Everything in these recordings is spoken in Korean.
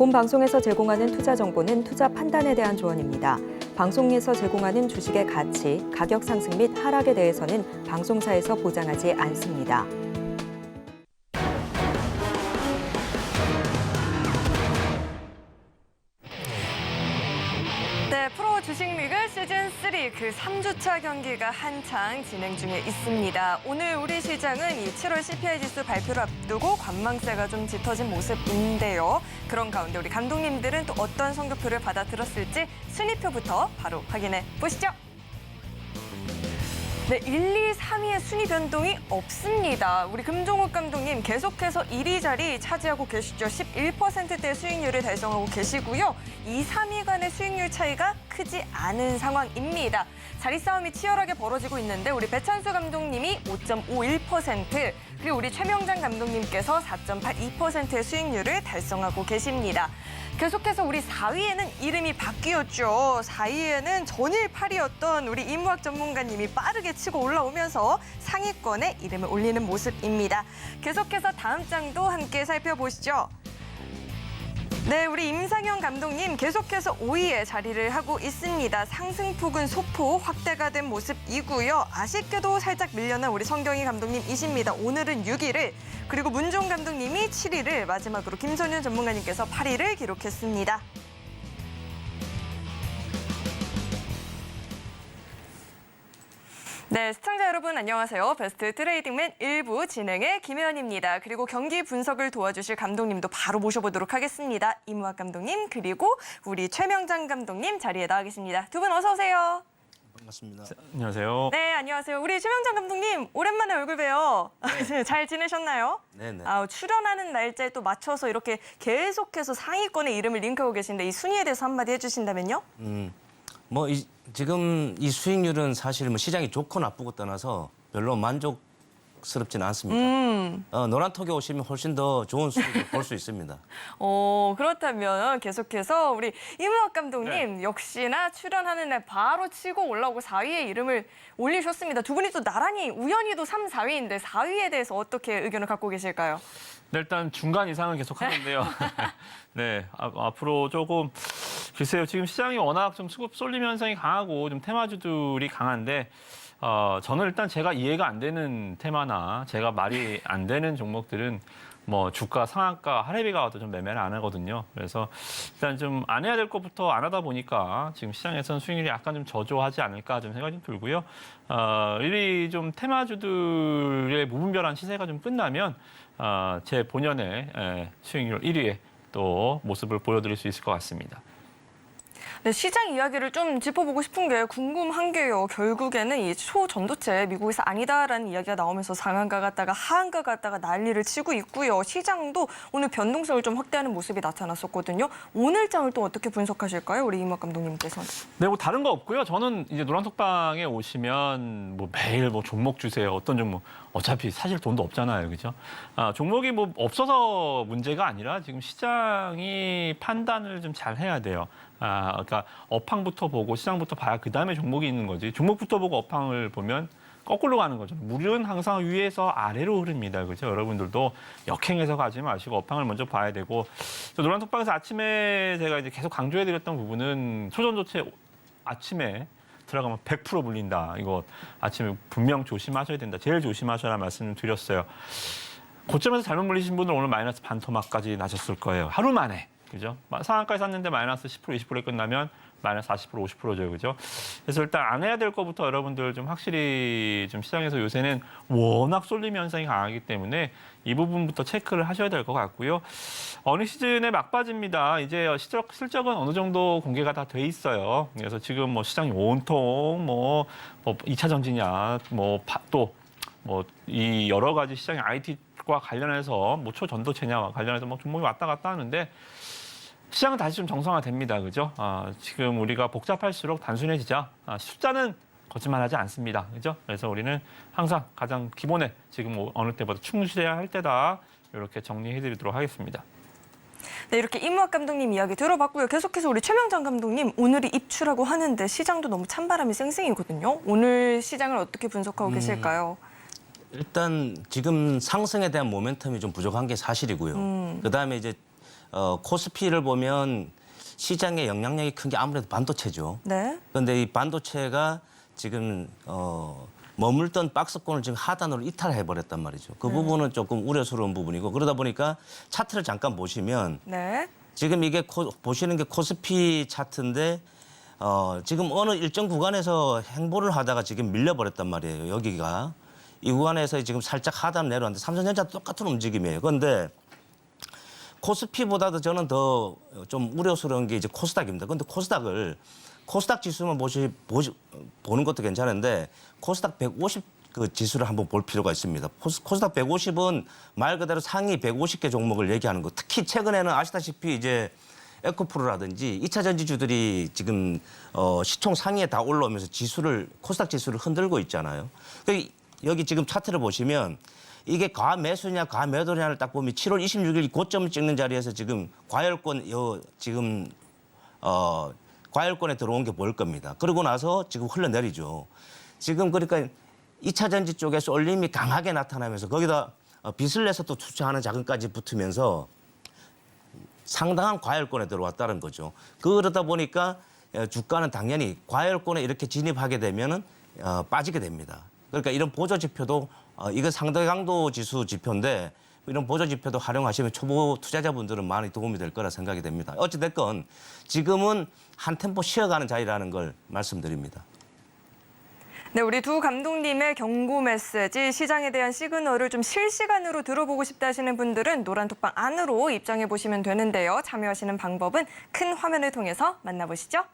본 방송에서 제공하는 투자 정보는 투자 판단에 대한 조언입니다. 방송에서 제공하는 주식의 가치, 가격 상승 및 하락에 대해서는 방송사에서 보장하지 않습니다. 네, 프로 주식리그 시즌3 그 3주차 경기가 한창 진행 중에 있습니다. 오늘 우리 시장은 이 7월 CPI 지수 발표를 앞두고 관망세가 좀 짙어진 모습인데요. 그런 가운데 우리 감독님들은 또 어떤 성적표를 받아들었을지 순위표부터 바로 확인해 보시죠. 네, 1, 2, 3위의 순위 변동이 없습니다. 우리 금종욱 감독님 계속해서 1위 자리 차지하고 계시죠. 11%대 수익률을 달성하고 계시고요. 2, 3위 간의 수익률 차이가 크지 않은 상황입니다. 자리 싸움이 치열하게 벌어지고 있는데 우리 배찬수 감독님이 5.51%, 그리고 우리 최명장 감독님께서 4.82%의 수익률을 달성하고 계십니다. 계속해서 우리 4위에는 이름이 바뀌었죠. 4위에는 전일 8위였던 우리 인문학 전문가님이 빠르게 치고 올라오면서 상위권에 이름을 올리는 모습입니다. 계속해서 다음 장도 함께 살펴보시죠. 네, 우리 임상현 감독님 계속해서 5위에 자리를 하고 있습니다. 상승폭은 소폭 확대가 된 모습이고요. 아쉽게도 살짝 밀려난 우리 성경희 감독님이십니다. 오늘은 6위를, 그리고 문종 감독님이 7위를, 마지막으로 김선윤 전문가님께서 8위를 기록했습니다. 네, 시청자 여러분 안녕하세요. 베스트 트레이딩맨 1부 진행의 김혜연입니다. 그리고 경기 분석을 도와주실 감독님도 바로 모셔보도록 하겠습니다. 이무학 감독님, 그리고 우리 최명장 감독님 자리에 나와 계십니다. 두 분 어서 오세요. 반갑습니다. 안녕하세요. 네, 안녕하세요. 우리 최명장 감독님 오랜만에 얼굴 봬요. 네. 잘 지내셨나요? 네네. 출연하는 날짜에 또 맞춰서 이렇게 계속해서 상위권에 이름을 링크하고 계신데 이 순위에 대해서 한마디 해주신다면요? 지금 이 수익률은 사실 뭐 시장이 좋고 나쁘고 떠나서 별로 만족스럽지는 않습니다. 노란톡에 오시면 훨씬 더 좋은 수익을 볼 수 있습니다. 그렇다면 계속해서 우리 이무학 감독님 역시나 출연하는 날 바로 치고 올라오고 4위에 이름을 올리셨습니다. 두 분이 또 나란히 우연히도 3, 4위인데 4위에 대해서 어떻게 의견을 갖고 계실까요? 네, 일단 중간 이상은 계속 하는데요. 네, 앞으로 조금 글쎄요. 지금 시장이 워낙 좀 수급 쏠림 현상이 강하고 좀 테마주들이 강한데 저는 일단 제가 이해가 안 되는 테마나 제가 말이 안 되는 종목들은 뭐 주가 상한가 할애비가 와도 좀 매매를 안 하거든요. 그래서 일단 좀 안 해야 될 것부터 안 하다 보니까 지금 시장에서는 수익률이 약간 좀 저조하지 않을까 좀 생각이 좀 들고요. 이 좀 테마주들의 무분별한 시세가 좀 끝나면 제 본연의 수익률 1위에 또 모습을 보여드릴 수 있을 것 같습니다. 네, 시장 이야기를 좀 짚어보고 싶은 게 궁금한 게요. 결국에는 이 초전도체 미국에서 아니다라는 이야기가 나오면서 상한가 갔다가 하한가 갔다가 난리를 치고 있고요. 시장도 오늘 변동성을 좀 확대하는 모습이 나타났었거든요. 오늘 장을 또 어떻게 분석하실까요? 우리 이무학 감독님께서는. 네, 뭐 다른 거 없고요. 저는 이제 노란톡방에 오시면 뭐 매일 뭐 종목 주세요. 어떤 종목. 어차피 사실 돈도 없잖아요. 그죠? 종목이 뭐 없어서 문제가 아니라 지금 시장이 판단을 좀 잘 해야 돼요. 그러니까 업황부터 보고 시장부터 봐야 그다음에 종목이 있는 거지. 종목부터 보고 업황을 보면 거꾸로 가는 거죠. 물은 항상 위에서 아래로 흐릅니다. 그렇죠? 여러분들도 역행해서 가지 마시고 업황을 먼저 봐야 되고. 노란톡방에서 아침에 제가 이제 계속 강조해드렸던 부분은 초전도체 아침에 들어가면 100% 물린다. 이거 아침에 분명 조심하셔야 된다. 제일 조심하셔라 말씀을 드렸어요. 고점에서 잘못 물리신 분들 오늘 마이너스 반토막까지 나셨을 거예요. 하루 만에. 그죠? 상한가에 샀는데 마이너스 10%, 20%에 끝나면 마이너스 40%, 50%죠. 그죠? 그래서 일단 안 해야 될 것부터 여러분들 좀 확실히 좀 시장에서 요새는 워낙 쏠림 현상이 강하기 때문에 이 부분부터 체크를 하셔야 될 것 같고요. 어느 시즌에 막바지입니다. 이제 실적은 어느 정도 공개가 다 돼 있어요. 그래서 지금 뭐 시장이 온통 뭐 2차 전지냐, 이 여러 가지 시장의 IT과 관련해서 뭐 초전도체냐와 관련해서 뭐 종목이 왔다 갔다 하는데 시장은 다시 좀 정상화됩니다. 그죠? 지금 우리가 복잡할수록 단순해지자. 숫자는 거짓말하지 않습니다. 그죠? 그래서 우리는 항상 가장 기본에 지금 어느 때보다 충실해야 할 때다. 이렇게 정리해드리도록 하겠습니다. 네, 이렇게 이무학 감독님 이야기 들어봤고요. 계속해서 우리 최명장 감독님 오늘이 입추라고 하는데 시장도 너무 찬바람이 쌩쌩이거든요. 오늘 시장을 어떻게 분석하고 계실까요? 일단 지금 상승에 대한 모멘텀이 좀 부족한 게 사실이고요. 그다음에 이제 코스피를 보면 시장의 영향력이 큰 게 아무래도 반도체죠. 네. 그런데 이 반도체가 지금 머물던 박스권을 지금 하단으로 이탈해 버렸단 말이죠. 그 부분은 조금 우려스러운 부분이고 그러다 보니까 차트를 잠깐 보시면 네. 지금 이게 보시는 게 코스피 차트인데 지금 어느 일정 구간에서 행보를 하다가 지금 밀려버렸단 말이에요. 여기가 이 구간에서 지금 살짝 하단 내려왔는데 삼성전자도 똑같은 움직임이에요. 그런데 코스피보다도 저는 더 좀 우려스러운 게 이제 코스닥입니다. 그런데 코스닥 지수만 보는 것도 괜찮은데 코스닥 150 그 지수를 한번 볼 필요가 있습니다. 코스닥 150은 말 그대로 상위 150개 종목을 얘기하는 거. 특히 최근에는 아시다시피 이제 에코프로라든지 2차 전지주들이 지금 시총 상위에 다 올라오면서 코스닥 지수를 흔들고 있잖아요. 여기 지금 차트를 보시면 이게 과매수냐 과매도냐를 딱 보면 7월 26일 고점을 찍는 자리에서 지금 과열권에 들어온 게 보일 겁니다. 그러고 나서 지금 흘러내리죠. 지금 그러니까 2차 전지 쪽에 쏠림이 강하게 나타나면서 거기다 빚을 내서 또 투자하는 자금까지 붙으면서 상당한 과열권에 들어왔다는 거죠. 그러다 보니까 주가는 당연히 과열권에 이렇게 진입하게 되면은 빠지게 됩니다. 그러니까 이런 보조 지표도 이건 상대 강도 지수 지표인데 이런 보조 지표도 활용하시면 초보 투자자분들은 많이 도움이 될 거라 생각이 됩니다. 어찌됐건 지금은 한 템포 쉬어가는 자리라는 걸 말씀드립니다. 네, 우리 두 감독님의 경고 메시지, 시장에 대한 시그널을 좀 실시간으로 들어보고 싶다 하시는 분들은 노란톡방 안으로 입장해 보시면 되는데요. 참여하시는 방법은 큰 화면을 통해서 만나보시죠.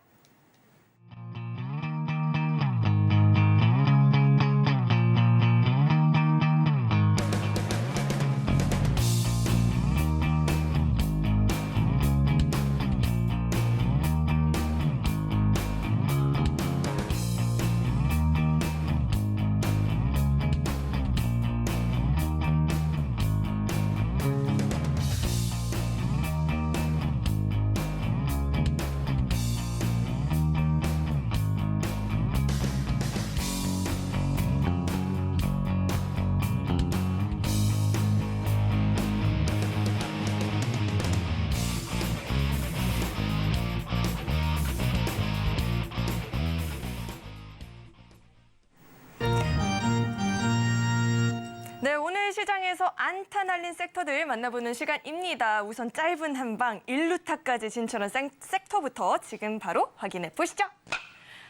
네, 오늘 시장에서 안타 날린 섹터들 만나보는 시간입니다. 우선 짧은 한방 1루타까지 진출한 섹터부터 지금 바로 확인해 보시죠.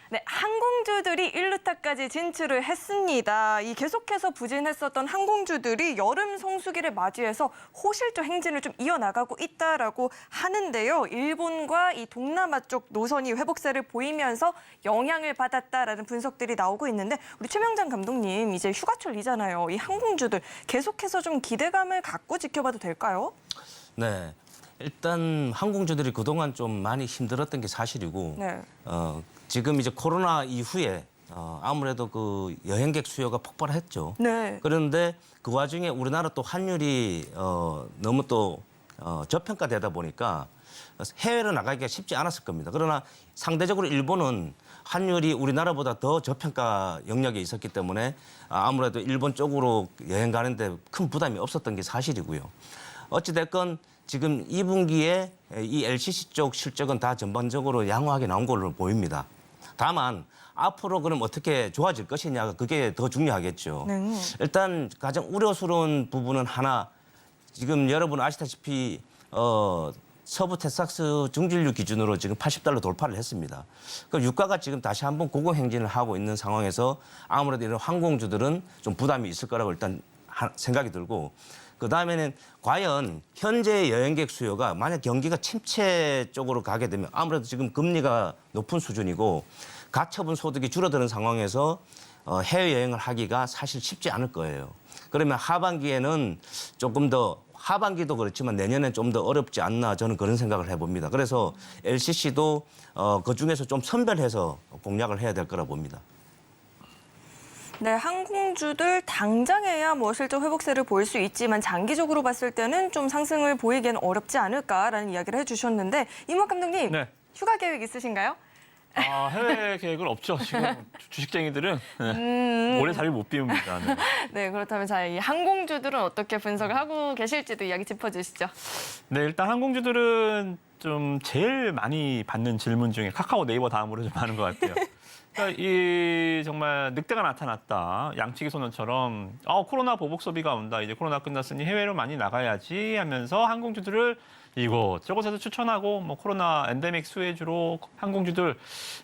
네, 항공주들이 1루타까지 진출을 했습니다. 이 계속해서 부진했었던 항공주들이 여름 성수기를 맞이해서 호실조 행진을 좀 이어나가고 있다라고 하는데요. 일본과 이 동남아 쪽 노선이 회복세를 보이면서 영향을 받았다라는 분석들이 나오고 있는데 우리 최명장 감독님 이제 휴가철이잖아요. 이 항공주들 계속해서 좀 기대감을 갖고 지켜봐도 될까요? 네. 일단 항공주들이 그동안 좀 많이 힘들었던 게 사실이고 네. 지금 이제 코로나 이후에 아무래도 그 여행객 수요가 폭발했죠. 네. 그런데 그 와중에 우리나라 또 환율이 너무 또 저평가되다 보니까 해외로 나가기가 쉽지 않았을 겁니다. 그러나 상대적으로 일본은 환율이 우리나라보다 더 저평가 영역에 있었기 때문에 아무래도 일본 쪽으로 여행 가는데 큰 부담이 없었던 게 사실이고요. 어찌됐건 지금 2분기에 이 LCC 쪽 실적은 다 전반적으로 양호하게 나온 걸로 보입니다. 다만 앞으로 그럼 어떻게 좋아질 것이냐가 그게 더 중요하겠죠. 네. 일단 가장 우려스러운 부분은 하나, 지금 여러분 아시다시피 서부 텍사스 중진류 기준으로 지금 $80 돌파를 했습니다. 그 유가가 지금 다시 한번 고공행진을 하고 있는 상황에서 아무래도 이런 항공주들은 좀 부담이 있을 거라고 일단 생각이 들고, 그다음에는 과연 현재 여행객 수요가 만약 경기가 침체 쪽으로 가게 되면 아무래도 지금 금리가 높은 수준이고 가처분 소득이 줄어드는 상황에서 해외여행을 하기가 사실 쉽지 않을 거예요. 그러면 하반기에는 조금 더, 하반기도 그렇지만 내년엔 좀 더 어렵지 않나 저는 그런 생각을 해봅니다. 그래서 LCC도 그중에서 좀 선별해서 공략을 해야 될 거라 봅니다. 네, 항공주들 당장에야 뭐 실적 회복세를 보일 수 있지만 장기적으로 봤을 때는 좀 상승을 보이기는 어렵지 않을까라는 이야기를 해주셨는데 이모 감독님 네. 휴가 계획 있으신가요? 해외 계획은 없죠. 지금 주식쟁이들은 오래 자리 못 비웁니다. 네. 네, 그렇다면 자, 이 항공주들은 어떻게 분석을 하고 계실지도 이야기 짚어주시죠. 네, 일단 항공주들은 좀 제일 많이 받는 질문 중에 카카오 네이버 다음으로 좀 많은 것 같아요. 그러니까 이 정말 늑대가 나타났다. 양치기 소년처럼 코로나 보복 소비가 온다. 이제 코로나 끝났으니 해외로 많이 나가야지 하면서 항공주들을 이곳저곳에서 추천하고 뭐 코로나 엔데믹 수혜주로 항공주들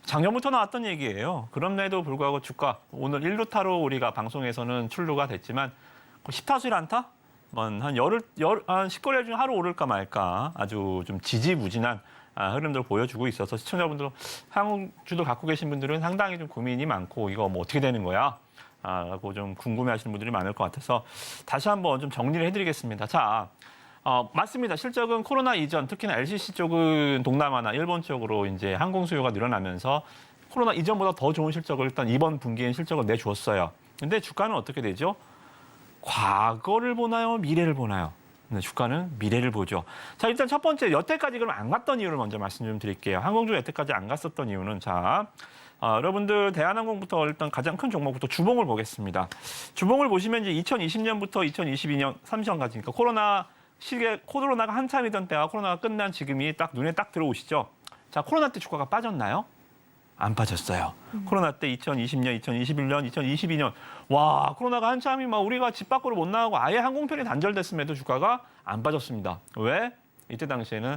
작년부터 나왔던 얘기예요. 그럼에도 불구하고 주가 오늘 1루타로 우리가 방송에서는 출루가 됐지만 10타수일 안타? 한 10거래 중에 하루 오를까 말까 아주 좀 지지부진한 흐름들을 보여주고 있어서 시청자분들 항공주도 갖고 계신 분들은 상당히 좀 고민이 많고 이거 뭐 어떻게 되는 거야? 라고 좀 궁금해하시는 분들이 많을 것 같아서 다시 한번 좀 정리를 해드리겠습니다. 자, 맞습니다. 실적은 코로나 이전 특히나 LCC 쪽은 동남아나 일본 쪽으로 이제 항공 수요가 늘어나면서 코로나 이전보다 더 좋은 실적을 일단 이번 분기엔 실적을 내주었어요. 근데 주가는 어떻게 되죠? 과거를 보나요? 미래를 보나요? 네, 주가는 미래를 보죠. 자, 일단 첫 번째 여태까지 그럼 안 갔던 이유를 먼저 말씀 좀 드릴게요. 항공주 여태까지 안 갔었던 이유는 자, 여러분들 대한항공부터 일단 가장 큰 종목부터 주봉을 보겠습니다. 주봉을 보시면 이제 2020년부터 2022년 3년까지 그러니까 코로나가 한참이던 때와 코로나가 끝난 지금이 딱 눈에 딱 들어오시죠. 자, 코로나 때 주가가 빠졌나요? 안 빠졌어요. 코로나 때 2020년, 2021년, 2022년 와 코로나가 한참이 막 우리가 집 밖으로 못 나가고 아예 항공편이 단절됐음에도 주가가 안 빠졌습니다. 왜? 이때 당시에는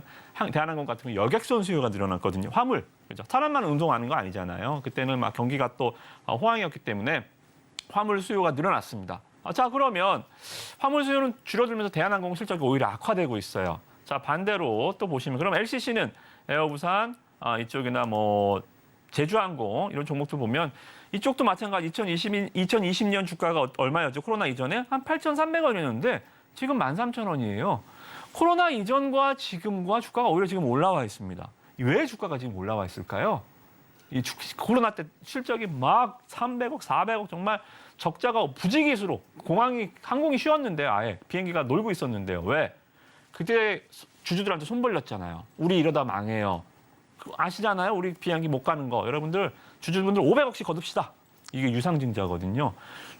대한항공 같은 경우 여객선 수요가 늘어났거든요. 화물, 그죠? 사람만 운송하는 거 아니잖아요. 그때는 막 경기가 또 호황이었기 때문에 화물 수요가 늘어났습니다. 자 그러면 화물 수요는 줄어들면서 대한항공 실적이 오히려 악화되고 있어요. 자 반대로 또 보시면 그럼 LCC는 에어부산 이쪽이나 뭐 제주항공 이런 종목들 보면 이쪽도 마찬가지 2020년 주가가 얼마였죠? 코로나 이전에 한 8,300원이었는데 지금 13,000원이에요. 코로나 이전과 지금과 주가가 오히려 지금 올라와 있습니다. 왜 주가가 지금 올라와 있을까요? 코로나 때 실적이 막 300억, 400억 정말 적자가 부지기수로 항공이 쉬었는데 아예 비행기가 놀고 있었는데요. 왜? 그때 주주들한테 손 벌렸잖아요. 우리 이러다 망해요. 아시잖아요. 우리 비행기 못 가는 거. 여러분들 주주분들 500억씩 거둡시다. 이게 유상증자거든요.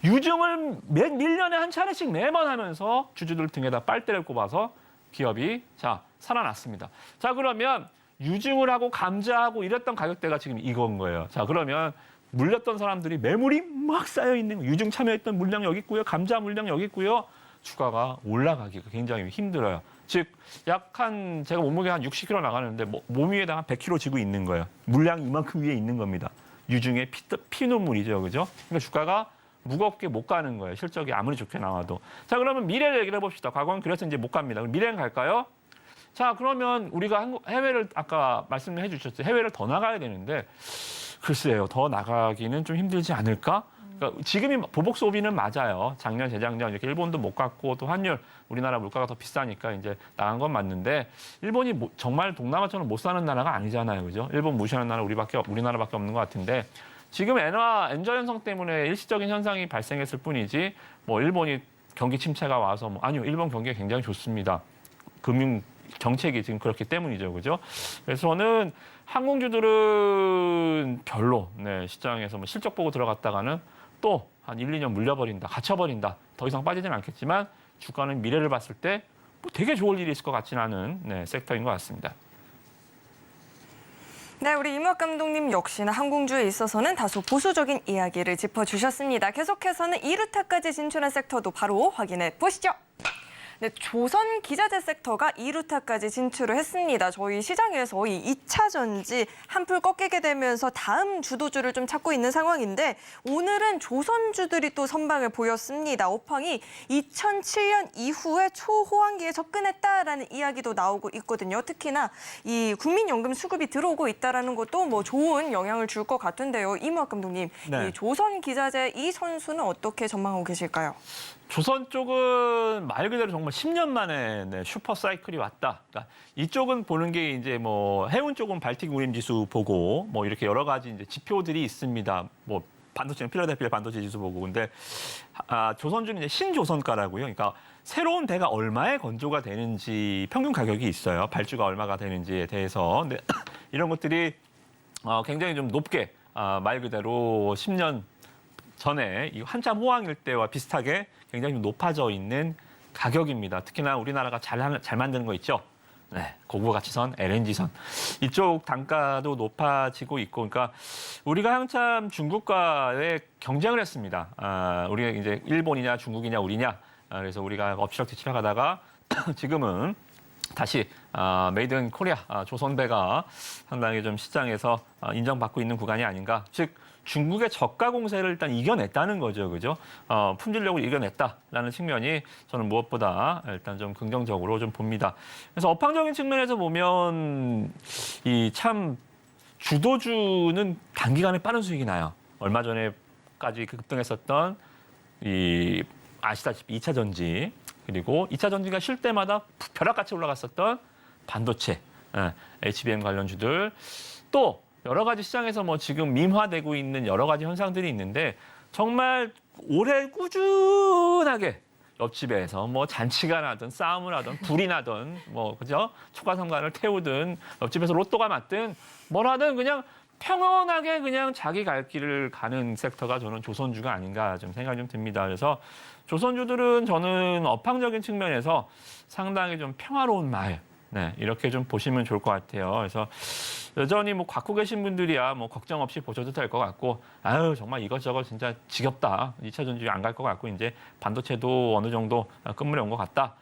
유증을 1년에 한 차례씩 매번 하면서 주주들 등에다 빨대를 꼽아서 기업이 자 살아났습니다. 자 그러면 유증을 하고 감자하고 이랬던 가격대가 지금 이건 거예요. 자 그러면 물렸던 사람들이 매물이 막 쌓여 있는 거예요. 유증 참여했던 물량 여기 있고요. 감자 물량 여기 있고요. 주가가 올라가기가 굉장히 힘들어요. 즉 약 제가 몸무게 한 60kg 나가는데 몸 위에다가 100kg 지고 있는 거예요. 물량이 이만큼 위에 있는 겁니다. 유증의 피눈물이죠. 그죠? 그러니까 주가가 무겁게 못 가는 거예요. 실적이 아무리 좋게 나와도. 자, 그러면 미래를 얘기를 해봅시다. 과거는 그래서 이제 못 갑니다. 그럼 미래는 갈까요? 자, 그러면 우리가 해외를 아까 말씀해 주셨죠. 해외를 더 나가야 되는데 글쎄요. 더 나가기는 좀 힘들지 않을까? 그러니까 지금이 보복 소비는 맞아요. 작년, 재작년 이렇게 일본도 못 갔고 또 환율 우리나라 물가가 더 비싸니까 이제 나간 건 맞는데 일본이 정말 동남아처럼 못 사는 나라가 아니잖아요, 그죠? 일본 무시하는 나라 우리나라밖에 없는 것 같은데 지금 엔화 현상 때문에 일시적인 현상이 발생했을 뿐이지 뭐 일본이 경기 침체가 와서 아니요, 일본 경기가 굉장히 좋습니다. 금융 정책이 지금 그렇기 때문이죠, 그죠? 그래서 저는 항공주들은 별로 시장에서 실적 보고 들어갔다가는 또 한 1, 2년 물려버린다, 갇혀버린다. 더 이상 빠지진 않겠지만 주가는 미래를 봤을 때 뭐 되게 좋을 일이 있을 것 같지는 않은 섹터인 것 같습니다. 네, 우리 임학 감독님 역시나 항공주에 있어서는 다소 보수적인 이야기를 짚어주셨습니다. 계속해서는 2루타까지 진출한 섹터도 바로 확인해 보시죠. 네, 조선 기자재 섹터가 2루타까지 진출을 했습니다. 저희 시장에서 이 2차 전지 한풀 꺾이게 되면서 다음 주도주를 좀 찾고 있는 상황인데 오늘은 조선주들이 또 선방을 보였습니다. 업황이 2007년 이후에 초호황기에 접근했다라는 이야기도 나오고 있거든요. 특히나 이 국민연금 수급이 들어오고 있다라는 것도 뭐 좋은 영향을 줄 것 같은데요. 이무학 감독님, 네. 이 조선 기자재 이 선수는 어떻게 전망하고 계실까요? 조선 쪽은 말 그대로 정말 10년 만에 슈퍼 사이클이 왔다. 그러니까 이쪽은 보는 게 이제 뭐 해운 쪽은 발틱 우림 지수 보고 뭐 이렇게 여러 가지 이제 지표들이 있습니다. 뭐 반도체는 필라델피아 반도체 지수 보고 근데 조선주는 이제 신조선가라고요. 그러니까 새로운 대가 얼마에 건조가 되는지 평균 가격이 있어요. 발주가 얼마가 되는지에 대해서. 근데 이런 것들이 굉장히 좀 높게 말 그대로 10년 전에 이 한참 호황일 때와 비슷하게 굉장히 좀 높아져 있는 가격입니다. 특히나 우리나라가 잘 만드는 거 있죠. 네, 고부가치선, LNG선 이쪽 단가도 높아지고 있고, 그러니까 우리가 한참 중국과의 경쟁을 했습니다. 우리가 이제 일본이냐 중국이냐 우리냐. 그래서 우리가 엎치락뒤치락 하다가 지금은 다시 메이드 인 코리아 조선배가 상당히 좀 시장에서 인정받고 있는 구간이 아닌가. 즉 중국의 저가 공세를 일단 이겨냈다는 거죠, 그죠? 품질력을 이겨냈다라는 측면이 저는 무엇보다 일단 좀 긍정적으로 좀 봅니다. 그래서 업황적인 측면에서 보면 이 참 주도주는 단기간에 빠른 수익이 나요. 얼마 전에까지 급등했었던 이 아시다시피 2차 전지, 그리고 2차 전지가 쉴 때마다 벼락같이 올라갔었던 반도체, HBM 관련주들, 또 여러 가지 시장에서 뭐 지금 민화되고 있는 여러 가지 현상들이 있는데 정말 올해 꾸준하게 옆집에서 뭐 잔치가 나든 싸움을 하든 불이 나든 뭐 그죠? 초가삼간을 태우든 옆집에서 로또가 맞든 뭘 하든 그냥 평온하게 그냥 자기 갈 길을 가는 섹터가 저는 조선주가 아닌가 좀 생각이 좀 듭니다. 그래서 조선주들은 저는 업황적인 측면에서 상당히 좀 평화로운 마을, 네, 이렇게 좀 보시면 좋을 것 같아요. 그래서 여전히 뭐 갖고 계신 분들이야 뭐 걱정 없이 보셔도 될 것 같고, 아유 정말 이것저것 진짜 지겹다. 2차 전지 안 갈 것 같고 이제 반도체도 어느 정도 끝물에 온 것 같다.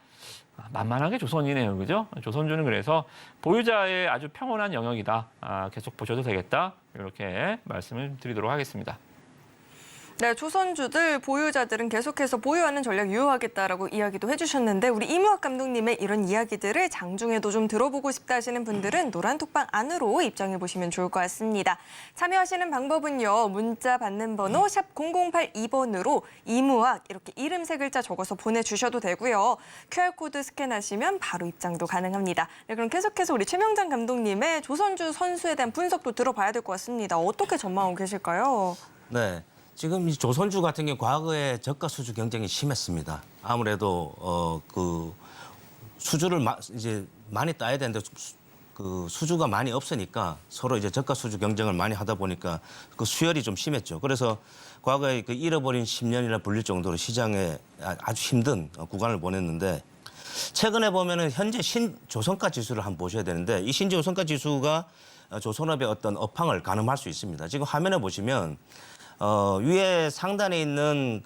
만만하게 조선이네요, 그죠? 조선주는 그래서 보유자의 아주 평온한 영역이다. 계속 보셔도 되겠다. 이렇게 말씀을 드리도록 하겠습니다. 네, 조선주들 보유자들은 계속해서 보유하는 전략 유효하겠다라고 이야기도 해주셨는데, 우리 이무학 감독님의 이런 이야기들을 장중에도 좀 들어보고 싶다 하시는 분들은 노란톡방 안으로 입장해 보시면 좋을 것 같습니다. 참여하시는 방법은요, 문자 받는 번호 샵 0082번으로 이무학 이렇게 이름 3글자 적어서 보내주셔도 되고요. QR코드 스캔하시면 바로 입장도 가능합니다. 네, 그럼 계속해서 우리 최명장 감독님의 조선주 선수에 대한 분석도 들어봐야 될 것 같습니다. 어떻게 전망하고 계실까요? 네. 지금 이 조선주 같은 경우 과거에 저가 수주 경쟁이 심했습니다. 아무래도 그 수주를 이제 많이 따야 되는데 그 수주가 많이 없으니까 서로 이제 저가 수주 경쟁을 많이 하다 보니까 그 수열이 좀 심했죠. 그래서 과거에 그 잃어버린 10년이나 불릴 정도로 시장에 아주 힘든 구간을 보냈는데, 최근에 보면은 현재 신조선가 지수를 한번 보셔야 되는데, 이 신조선가 지수가 조선업의 어떤 업황을 가늠할 수 있습니다. 지금 화면에 보시면 위에 상단에 있는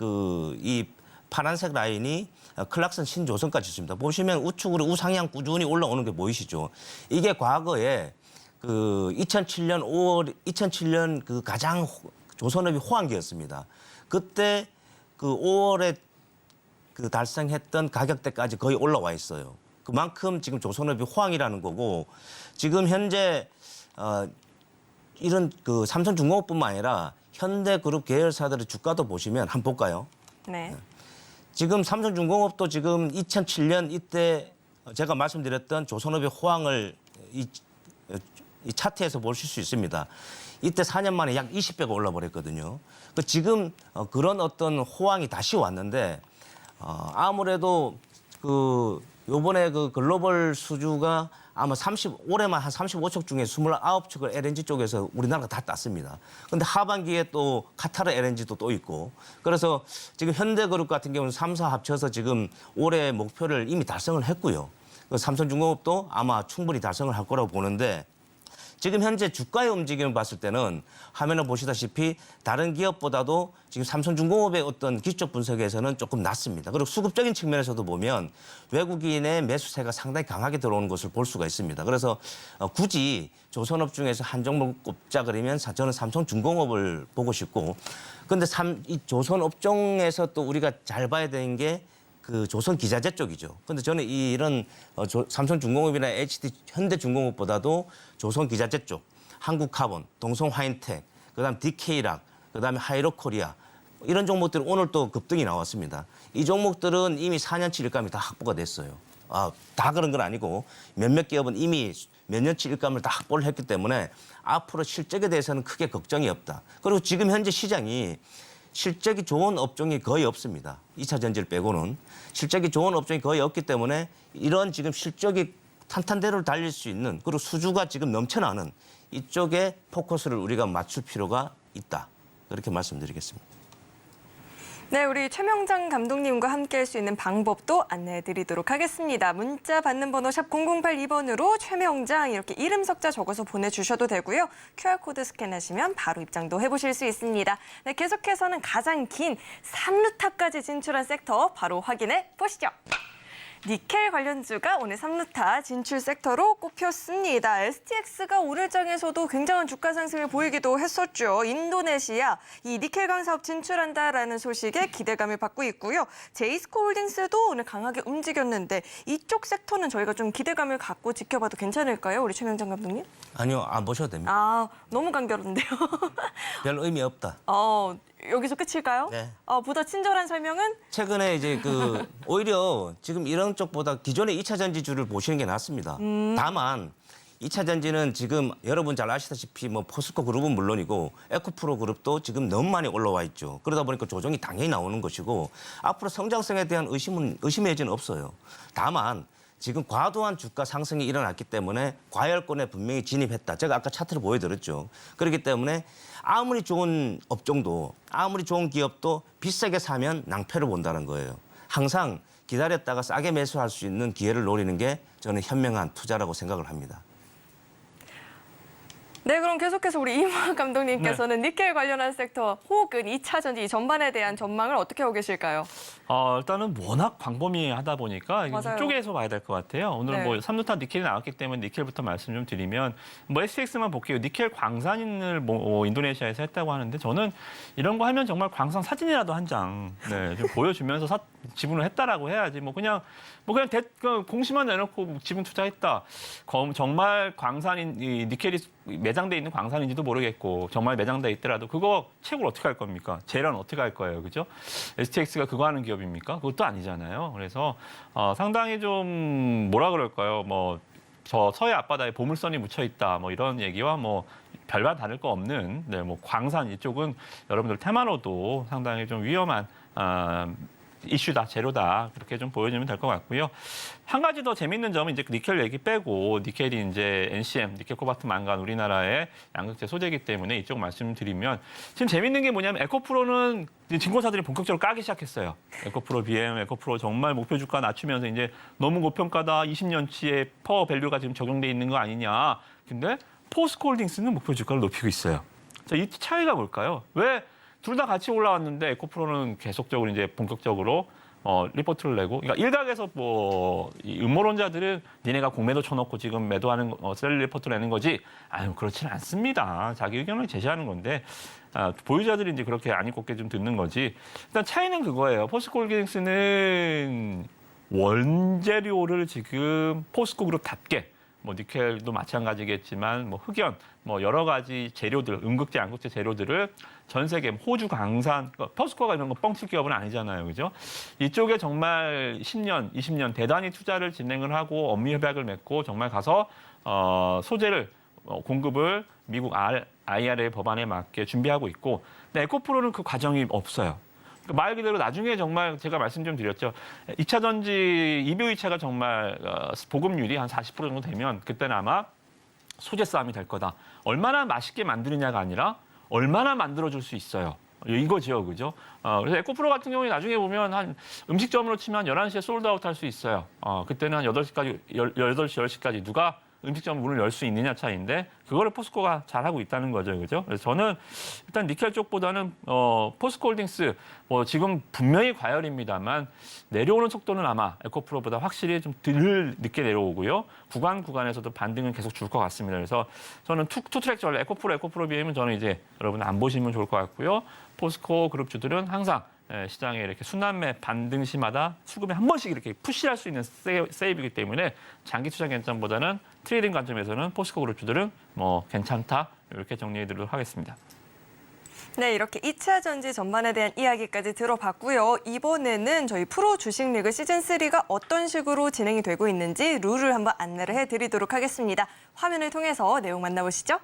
이 파란색 라인이 클락슨 신조선가 지수입니다. 보시면 우측으로 우상향 꾸준히 올라오는 게 보이시죠? 이게 과거에 2007년 그 가장 조선업이 호황기였습니다. 그때 그 5월에 그 달성했던 가격대까지 거의 올라와 있어요. 그만큼 지금 조선업이 호황이라는 거고, 지금 현재 이런 그 삼성중공업뿐만 아니라 현대그룹 계열사들의 주가도 보시면 한번 볼까요? 네. 지금 삼성중공업도 지금 2007년 이때 제가 말씀드렸던 조선업의 호황을 이 차트에서 보실 수 있습니다. 이때 4년 만에 약 20배가 올라버렸거든요. 지금 그런 어떤 호황이 다시 왔는데, 아무래도 요번에 그 글로벌 수주가 아마 올해만 한 35척 중에 29척을 LNG 쪽에서 우리나라가 다 땄습니다. 근데 하반기에 또 카타르 LNG도 또 있고, 그래서 지금 현대그룹 같은 경우는 3사 합쳐서 지금 올해 목표를 이미 달성을 했고요. 삼성중공업도 아마 충분히 달성을 할 거라고 보는데, 지금 현재 주가의 움직임을 봤을 때는 화면을 보시다시피 다른 기업보다도 지금 삼성중공업의 어떤 기초 분석에서는 조금 낮습니다. 그리고 수급적인 측면에서도 보면 외국인의 매수세가 상당히 강하게 들어오는 것을 볼 수가 있습니다. 그래서 굳이 조선업 중에서 한 종목 꼽자 그러면 저는 삼성중공업을 보고 싶고, 근데 이 조선업종에서 또 우리가 잘 봐야 되는 게 그 조선기자재 쪽이죠. 근데 저는 이런 삼성중공업이나 HD 현대중공업보다도 조선기자재 쪽, 한국카본, 동성화인텍, 그다음 DK락, 그다음에 하이로코리아, 이런 종목들은 오늘 또 급등이 나왔습니다. 이 종목들은 이미 4년치 일감이 다 확보가 됐어요. 다 그런 건 아니고 몇몇 기업은 이미 몇 년치 일감을 다 확보를 했기 때문에 앞으로 실적에 대해서는 크게 걱정이 없다. 그리고 지금 현재 시장이 실적이 좋은 업종이 거의 없습니다. 2차 전지를 빼고는 실적이 좋은 업종이 거의 없기 때문에 이런 지금 실적이 탄탄대로를 달릴 수 있는 그리고 수주가 지금 넘쳐나는 이쪽에 포커스를 우리가 맞출 필요가 있다. 그렇게 말씀드리겠습니다. 네, 우리 최명장 감독님과 함께할 수 있는 방법도 안내해드리도록 하겠습니다. 문자 받는 번호 샵 0082번으로 최명장 이렇게 이름 석자 적어서 보내주셔도 되고요. QR코드 스캔하시면 바로 입장도 해보실 수 있습니다. 네, 계속해서는 가장 긴 3루타까지 진출한 섹터 바로 확인해 보시죠. 니켈 관련주가 오늘 3루타 진출 섹터로 꼽혔습니다. STX가 오늘 장에서도 굉장한 주가 상승을 보이기도 했었죠. 인도네시아 이 니켈 강 사업 진출한다라는 소식에 기대감을 받고 있고요. 제이스코 홀딩스도 오늘 강하게 움직였는데 이쪽 섹터는 저희가 좀 기대감을 갖고 지켜봐도 괜찮을까요? 우리 최명장 감독님? 아니요, 안 보셔도 됩니다. 아, 너무 간결한데요. 별 의미 없다. 여기서 끝일까요? 네. 보다 친절한 설명은? 최근에 이제 오히려 지금 이런 쪽보다 기존의 2차 전지주를 보시는 게 낫습니다. 다만 2차 전지는 지금 여러분 잘 아시다시피 뭐 포스코 그룹은 물론이고 에코프로 그룹도 지금 너무 많이 올라와 있죠. 그러다 보니까 조정이 당연히 나오는 것이고 앞으로 성장성에 대한 의심의 여지는 없어요. 다만 지금 과도한 주가 상승이 일어났기 때문에 과열권에 분명히 진입했다. 제가 아까 차트를 보여드렸죠. 그렇기 때문에 아무리 좋은 업종도 아무리 좋은 기업도 비싸게 사면 낭패를 본다는 거예요. 항상 기다렸다가 싸게 매수할 수 있는 기회를 노리는 게 저는 현명한 투자라고 생각을 합니다. 네, 그럼 계속해서 우리 이무학 감독님께서는 니켈 관련한 섹터 혹은 2차 전지 전반에 대한 전망을 어떻게 하고 계실까요? 일단은 워낙 광범위하다 보니까 맞아요. 이쪽에서 봐야 될 것 같아요. 오늘 네. 뭐 3루타 니켈이 나왔기 때문에 니켈부터 말씀 좀 드리면 뭐 STX만 볼게요. 니켈 광산을 인도네시아에서 했다고 하는데 저는 이런 거 하면 정말 광산 사진이라도 한 장 좀 보여주면서 지분을 했다라고 해야지 뭐 그냥 공시만 내놓고 지분 투자했다. 정말 광산인 이 니켈이 매장돼 있는 광산인지도 모르겠고 정말 매장돼 있더라도 그거 채굴 어떻게 할 겁니까? 재련 어떻게 할 거예요, 그죠? STX가 그거 하는 기업입니까? 그것도 아니잖아요. 그래서 상당히 좀 뭐라 그럴까요? 뭐 저 서해 앞바다에 보물선이 묻혀 있다, 뭐 이런 얘기와 뭐 별반 다를 거 없는 뭐 광산 이쪽은 여러분들 테마로도 상당히 좀 위험한 이슈다, 재료다 그렇게 좀 보여주면 될 것 같고요. 한 가지 더 재밌는 점은 이제 니켈 얘기 빼고 니켈이 이제 NCM, 니켈 코발트 망간 우리나라의 양극재 소재이기 때문에 이쪽 말씀드리면 지금 재밌는 게 뭐냐면 에코프로는 증권사들이 본격적으로 까기 시작했어요. 에코프로 BM, 에코프로 정말 목표 주가 낮추면서 이제 너무 고평가다, 20년치의 퍼 밸류가 지금 적용돼 있는 거 아니냐. 근데 포스코홀딩스는 목표 주가를 높이고 있어요. 자, 이 차이가 뭘까요? 왜 둘 다 같이 올라왔는데 에코프로는 계속적으로 이제 본격적으로 리포트를 내고, 그러니까 일각에서 이 음모론자들은 니네가 공매도 쳐놓고 지금 매도하는 셀 리포트를 내는 거지. 아유, 그렇지는 않습니다. 자기 의견을 제시하는 건데 보유자들이 이제 그렇게 아니 꼽게 좀 듣는 거지. 일단 차이는 그거예요. 포스코홀딩스는 원재료를 지금 포스코 그룹답게 뭐 니켈도 마찬가지겠지만 뭐 흑연, 뭐 여러 가지 재료들, 음극재, 양극재 재료들을 전 세계 호주 강산, 포스코가 이런 거 뻥칠 기업은 아니잖아요, 그죠? 이쪽에 정말 10년, 20년 대단히 투자를 진행을 하고 업무 협약을 맺고 정말 가서 소재를 공급을 미국 IRA 법안에 맞게 준비하고 있고, 근데 에코프로는 그 과정이 없어요. 말 그대로 나중에 정말 제가 말씀 좀 드렸죠. 2차 전지, EV 2차가 정말 보급률이 한 40% 정도 되면 그때는 아마 소재 싸움이 될 거다. 얼마나 맛있게 만드느냐가 아니라 얼마나 만들어줄 수 있어요. 이거죠, 그죠? 그래서 에코프로 같은 경우에 나중에 보면 한 음식점으로 치면 11시에 솔드아웃 할 수 있어요. 그때는 한 8시까지, 8시, 10시까지 누가 음식점 문을 열 수 있느냐 차이인데 그거를 포스코가 잘하고 있다는 거죠, 그죠? 그래서 저는 일단 니켈 쪽보다는 포스코홀딩스 지금 분명히 과열입니다만 내려오는 속도는 아마 에코프로보다 확실히 좀 덜 늦게 내려오고요. 구간에서도 반등은 계속 줄 것 같습니다. 그래서 저는 투트랙 전략 에코프로 BM은 저는 이제 여러분 안 보시면 좋을 것 같고요. 포스코 그룹주들은 항상 시장에 이렇게 순환매 반등시마다 수급에 한 번씩 이렇게 푸시할 수 있는 세이브이기 때문에 장기 투자 관점보다는 트레이딩 관점에서는 포스코 그룹주들은 괜찮다 이렇게 정리해드리도록 하겠습니다. 네, 이렇게 2차 전지 전반에 대한 이야기까지 들어봤고요. 이번에는 저희 프로 주식 리그 시즌3가 어떤 식으로 진행이 되고 있는지 룰을 한번 안내를 해드리도록 하겠습니다. 화면을 통해서 내용 만나보시죠.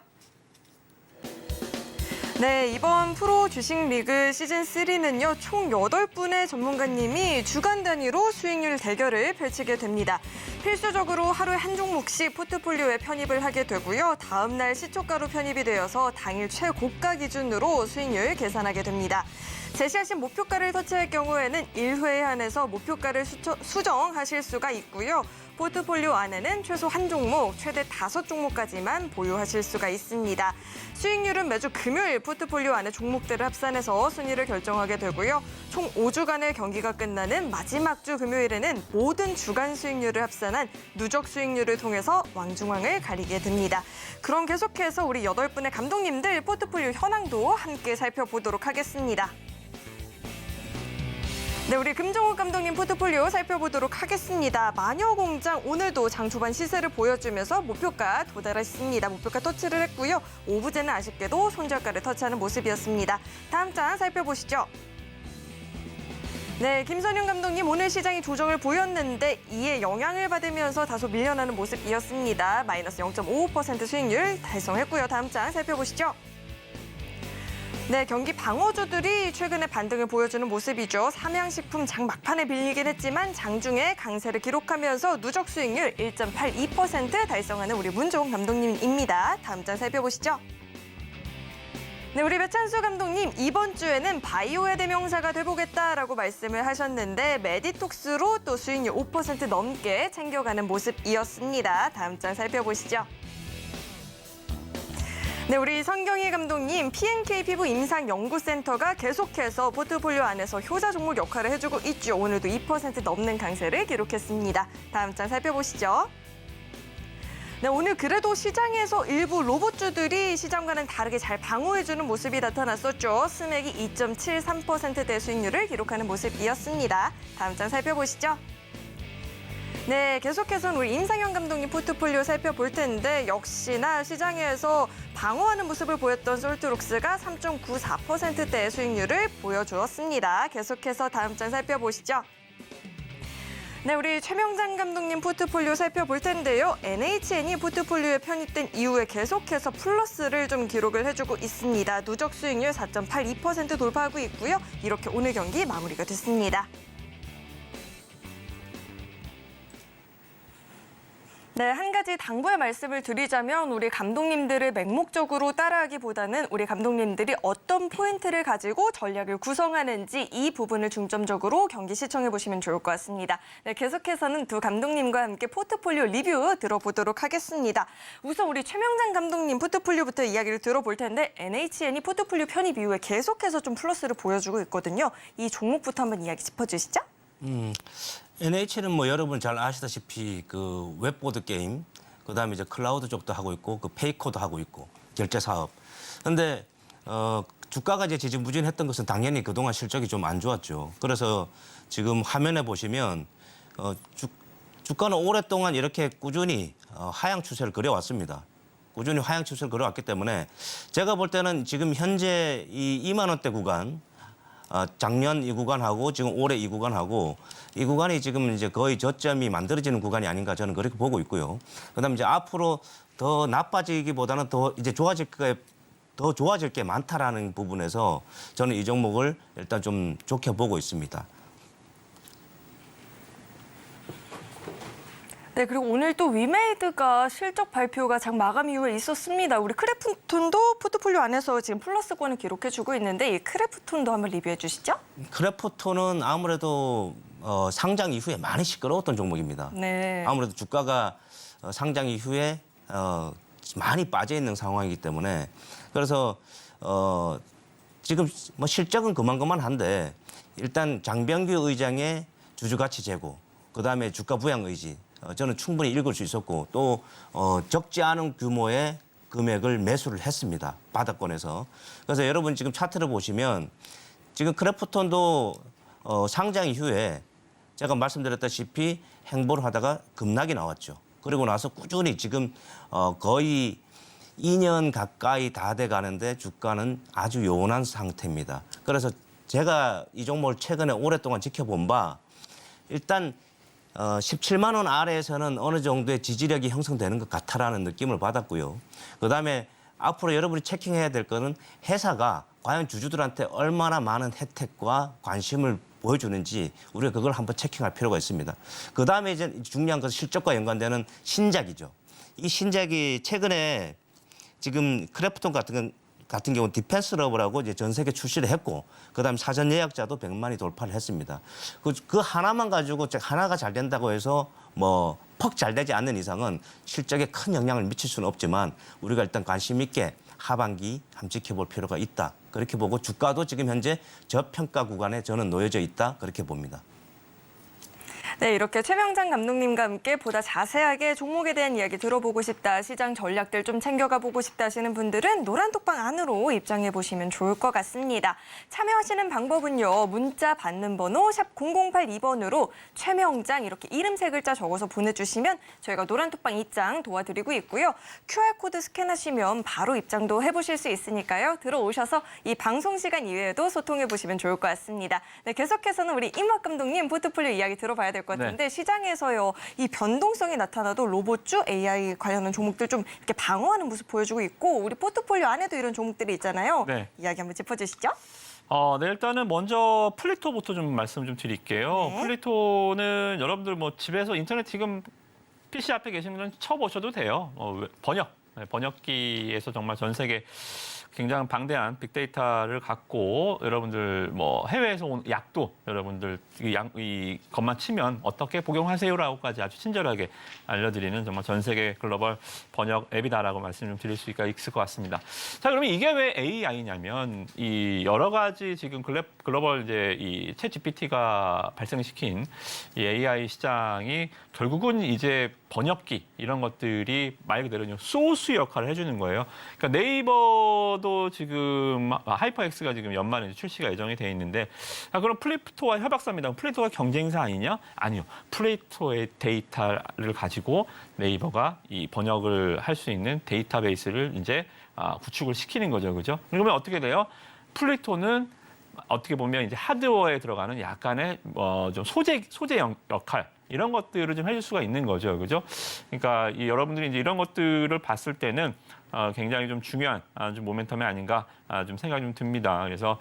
네, 이번 프로 주식 리그 시즌 3는요, 총 8분의 전문가님이 주간 단위로 수익률 대결을 펼치게 됩니다. 필수적으로 하루에 한 종목씩 포트폴리오에 편입을 하게 되고요. 다음 날 시초가로 편입이 되어서 당일 최고가 기준으로 수익률 계산하게 됩니다. 제시하신 목표가를 터치할 경우에는 1회에 한해서 목표가를 수정하실 수가 있고요. 포트폴리오 안에는 최소 한 종목, 최대 5종목까지만 보유하실 수가 있습니다. 수익률은 매주 금요일 포트폴리오 안에 종목들을 합산해서 순위를 결정하게 되고요. 총 5주간의 경기가 끝나는 마지막 주 금요일에는 모든 주간 수익률을 합산한 누적 수익률을 통해서 왕중왕을 가리게 됩니다. 그럼 계속해서 우리 8분의 감독님들 포트폴리오 현황도 함께 살펴보도록 하겠습니다. 네, 우리 금종욱 감독님 포트폴리오 살펴보도록 하겠습니다. 마녀공장 오늘도 장 초반 시세를 보여주면서 목표가 도달했습니다. 목표가 터치를 했고요. 오브제는 아쉽게도 손절가를 터치하는 모습이었습니다. 다음 장 살펴보시죠. 네, 김선영 감독님 오늘 시장이 조정을 보였는데 이에 영향을 받으면서 다소 밀려나는 모습이었습니다. 마이너스 0.55% 수익률 달성했고요. 다음 장 살펴보시죠. 네, 경기 방어주들이 최근에 반등을 보여주는 모습이죠. 삼양식품 장 막판에 빌리긴 했지만 장중에 강세를 기록하면서 누적 수익률 1.82% 달성하는 우리 문종욱 감독님입니다. 다음 장 살펴보시죠. 네, 우리 배찬수 감독님 이번 주에는 바이오의 대명사가 돼보겠다라고 말씀을 하셨는데 메디톡스로 또 수익률 5% 넘게 챙겨가는 모습이었습니다. 다음 장 살펴보시죠. 네, 우리 성경희 감독님 PNK 피부 임상 연구센터가 계속해서 포트폴리오 안에서 효자 종목 역할을 해주고 있죠. 오늘도 2% 넘는 강세를 기록했습니다. 다음 장 살펴보시죠. 네, 오늘 그래도 시장에서 일부 로봇주들이 시장과는 다르게 잘 방어해주는 모습이 나타났었죠. 스맥이 2.73%대 수익률을 기록하는 모습이었습니다. 다음 장 살펴보시죠. 네, 계속해서는 우리 임상현 감독님 포트폴리오 살펴볼 텐데 역시나 시장에서 방어하는 모습을 보였던 솔트록스가 3.94%대의 수익률을 보여주었습니다. 계속해서 다음 장 살펴보시죠. 네, 우리 최명장 감독님 포트폴리오 살펴볼 텐데요. NHN이 포트폴리오에 편입된 이후에 계속해서 플러스를 좀 기록을 해주고 있습니다. 누적 수익률 4.82% 돌파하고 있고요. 이렇게 오늘 경기 마무리가 됐습니다. 네, 한 가지 당부의 말씀을 드리자면 우리 감독님들을 맹목적으로 따라하기보다는 우리 감독님들이 어떤 포인트를 가지고 전략을 구성하는지 이 부분을 중점적으로 경기 시청해 보시면 좋을 것 같습니다. 네, 계속해서는 두 감독님과 함께 포트폴리오 리뷰 들어보도록 하겠습니다. 우선 우리 최명장 감독님 포트폴리오부터 이야기를 들어볼 텐데 NHN이 포트폴리오 편입 이후에 계속해서 좀 플러스를 보여주고 있거든요. 이 종목부터 한번 이야기 짚어주시죠. NH는 뭐 여러분 잘 아시다시피 그 웹보드 게임, 그다음에 이제 클라우드 쪽도 하고 있고 그 페이커도 하고 있고 결제 사업. 근데 주가가 이제 지지부진했던 것은 당연히 그동안 실적이 좀 안 좋았죠. 그래서 지금 화면에 보시면 주가는 오랫동안 이렇게 꾸준히 하향 추세를 그려왔습니다. 꾸준히 하향 추세를 그려왔기 때문에 제가 볼 때는 지금 현재 이 2만 원대 구간, 작년 이 구간하고 지금 올해 이 구간하고 이 구간이 지금 이제 거의 저점이 만들어지는 구간이 아닌가 저는 그렇게 보고 있고요. 그다음에 이제 앞으로 더 나빠지기보다는 더 이제 좋아질 게 많다라는 부분에서 저는 이 종목을 일단 좀 좋게 보고 있습니다. 네, 그리고 오늘 또 위메이드가 실적 발표가 장 마감 이후에 있었습니다. 우리 크래프톤도 포트폴리오 안에서 지금 플러스권을 기록해주고 있는데 이 크래프톤도 한번 리뷰해 주시죠. 크래프톤은 아무래도 상장 이후에 많이 시끄러웠던 종목입니다. 네. 아무래도 주가가 상장 이후에 많이 빠져 있는 상황이기 때문에 그래서 지금 뭐 실적은 그만한데 일단 장병규 의장의 주주가치 제고, 그다음에 주가 부양 의지 저는 충분히 읽을 수 있었고 또 적지 않은 규모의 금액을 매수를 했습니다. 바닥권에서. 그래서 여러분 지금 차트를 보시면 지금 크래프톤도 상장 이후에 제가 말씀드렸다시피 행보를 하다가 급락이 나왔죠. 그리고 나서 꾸준히 지금 거의 2년 가까이 다 돼 가는데 주가는 아주 요원한 상태입니다. 그래서 제가 이 종목을 최근에 오랫동안 지켜본 바 일단 17만 원 아래에서는 어느 정도의 지지력이 형성되는 것 같다라는 느낌을 받았고요. 그다음에 앞으로 여러분이 체킹해야 될 거는 회사가 과연 주주들한테 얼마나 많은 혜택과 관심을 보여주는지 우리가 그걸 한번 체킹할 필요가 있습니다. 그다음에 이제 중요한 것은 실적과 연관되는 신작이죠. 이 신작이 최근에 지금 크래프톤 같은 경우 디펜스 러브라고 이제 전 세계 출시를 했고 그다음에 사전 예약자도 100만이 돌파를 했습니다. 그 하나만 가지고 하나가 잘 된다고 해서 뭐 퍽 잘 되지 않는 이상은 실적에 큰 영향을 미칠 수는 없지만 우리가 일단 관심 있게 하반기 한번 지켜볼 필요가 있다. 그렇게 보고 주가도 지금 현재 저평가 구간에 저는 놓여져 있다. 그렇게 봅니다. 네, 이렇게 최명장 감독님과 함께 보다 자세하게 종목에 대한 이야기 들어보고 싶다, 시장 전략들 좀 챙겨가 보고 싶다 하시는 분들은 노란톡방 안으로 입장해 보시면 좋을 것 같습니다. 참여하시는 방법은요. 문자 받는 번호 샵 0082번으로 최명장 이렇게 이름 세 글자 적어서 보내주시면 저희가 노란톡방 입장 도와드리고 있고요. QR코드 스캔하시면 바로 입장도 해보실 수 있으니까요. 들어오셔서 이 방송 시간 이외에도 소통해 보시면 좋을 것 같습니다. 네, 계속해서는 우리 임학 감독님 포트폴리오 이야기 들어봐야 될 것 같은데 시장에서요 이 변동성이 나타나도 로봇주 AI 관련한 종목들 좀 이렇게 방어하는 모습 보여주고 있고 우리 포트폴리오 안에도 이런 종목들이 있잖아요. 네. 이야기 한번 짚어주시죠. 네, 일단은 먼저 플리토부터 좀 말씀 좀 드릴게요. 네. 플리토는 여러분들 뭐 집에서 인터넷 지금 PC 앞에 계신 분은 쳐보셔도 돼요. 번역기에서 정말 전 세계 굉장히 방대한 빅데이터를 갖고 여러분들 뭐 해외에서 온 약도 여러분들 이 것만 치면 어떻게 복용하세요라고까지 아주 친절하게 알려드리는 정말 전 세계 글로벌 번역 앱이다라고 말씀 좀 드릴 수 있을 것 같습니다. 자, 그러면 이게 왜 AI냐면 이 여러 가지 지금 글로벌 이제 이 챗GPT가 발생시킨 이 AI 시장이 결국은 이제 번역기 이런 것들이 말 그대로 소스 역할을 해주는 거예요. 그러니까 네이버도 지금 하이퍼엑스가 지금 연말에 출시가 예정이 돼 있는데 그럼 플리토와 협약사입니다. 플리토가 경쟁사 아니냐? 아니요. 플리토의 데이터를 가지고 네이버가 이 번역을 할 수 있는 데이터베이스를 이제 구축을 시키는 거죠, 그죠? 그러면 어떻게 돼요? 플리토는 어떻게 보면 이제 하드웨어에 들어가는 약간의 좀 소재 역할. 이런 것들을 좀 해줄 수가 있는 거죠, 그죠? 그러니까 여러분들이 이제 이런 것들을 봤을 때는 굉장히 좀 중요한 좀 모멘텀이 아닌가 좀 생각이 좀 듭니다. 그래서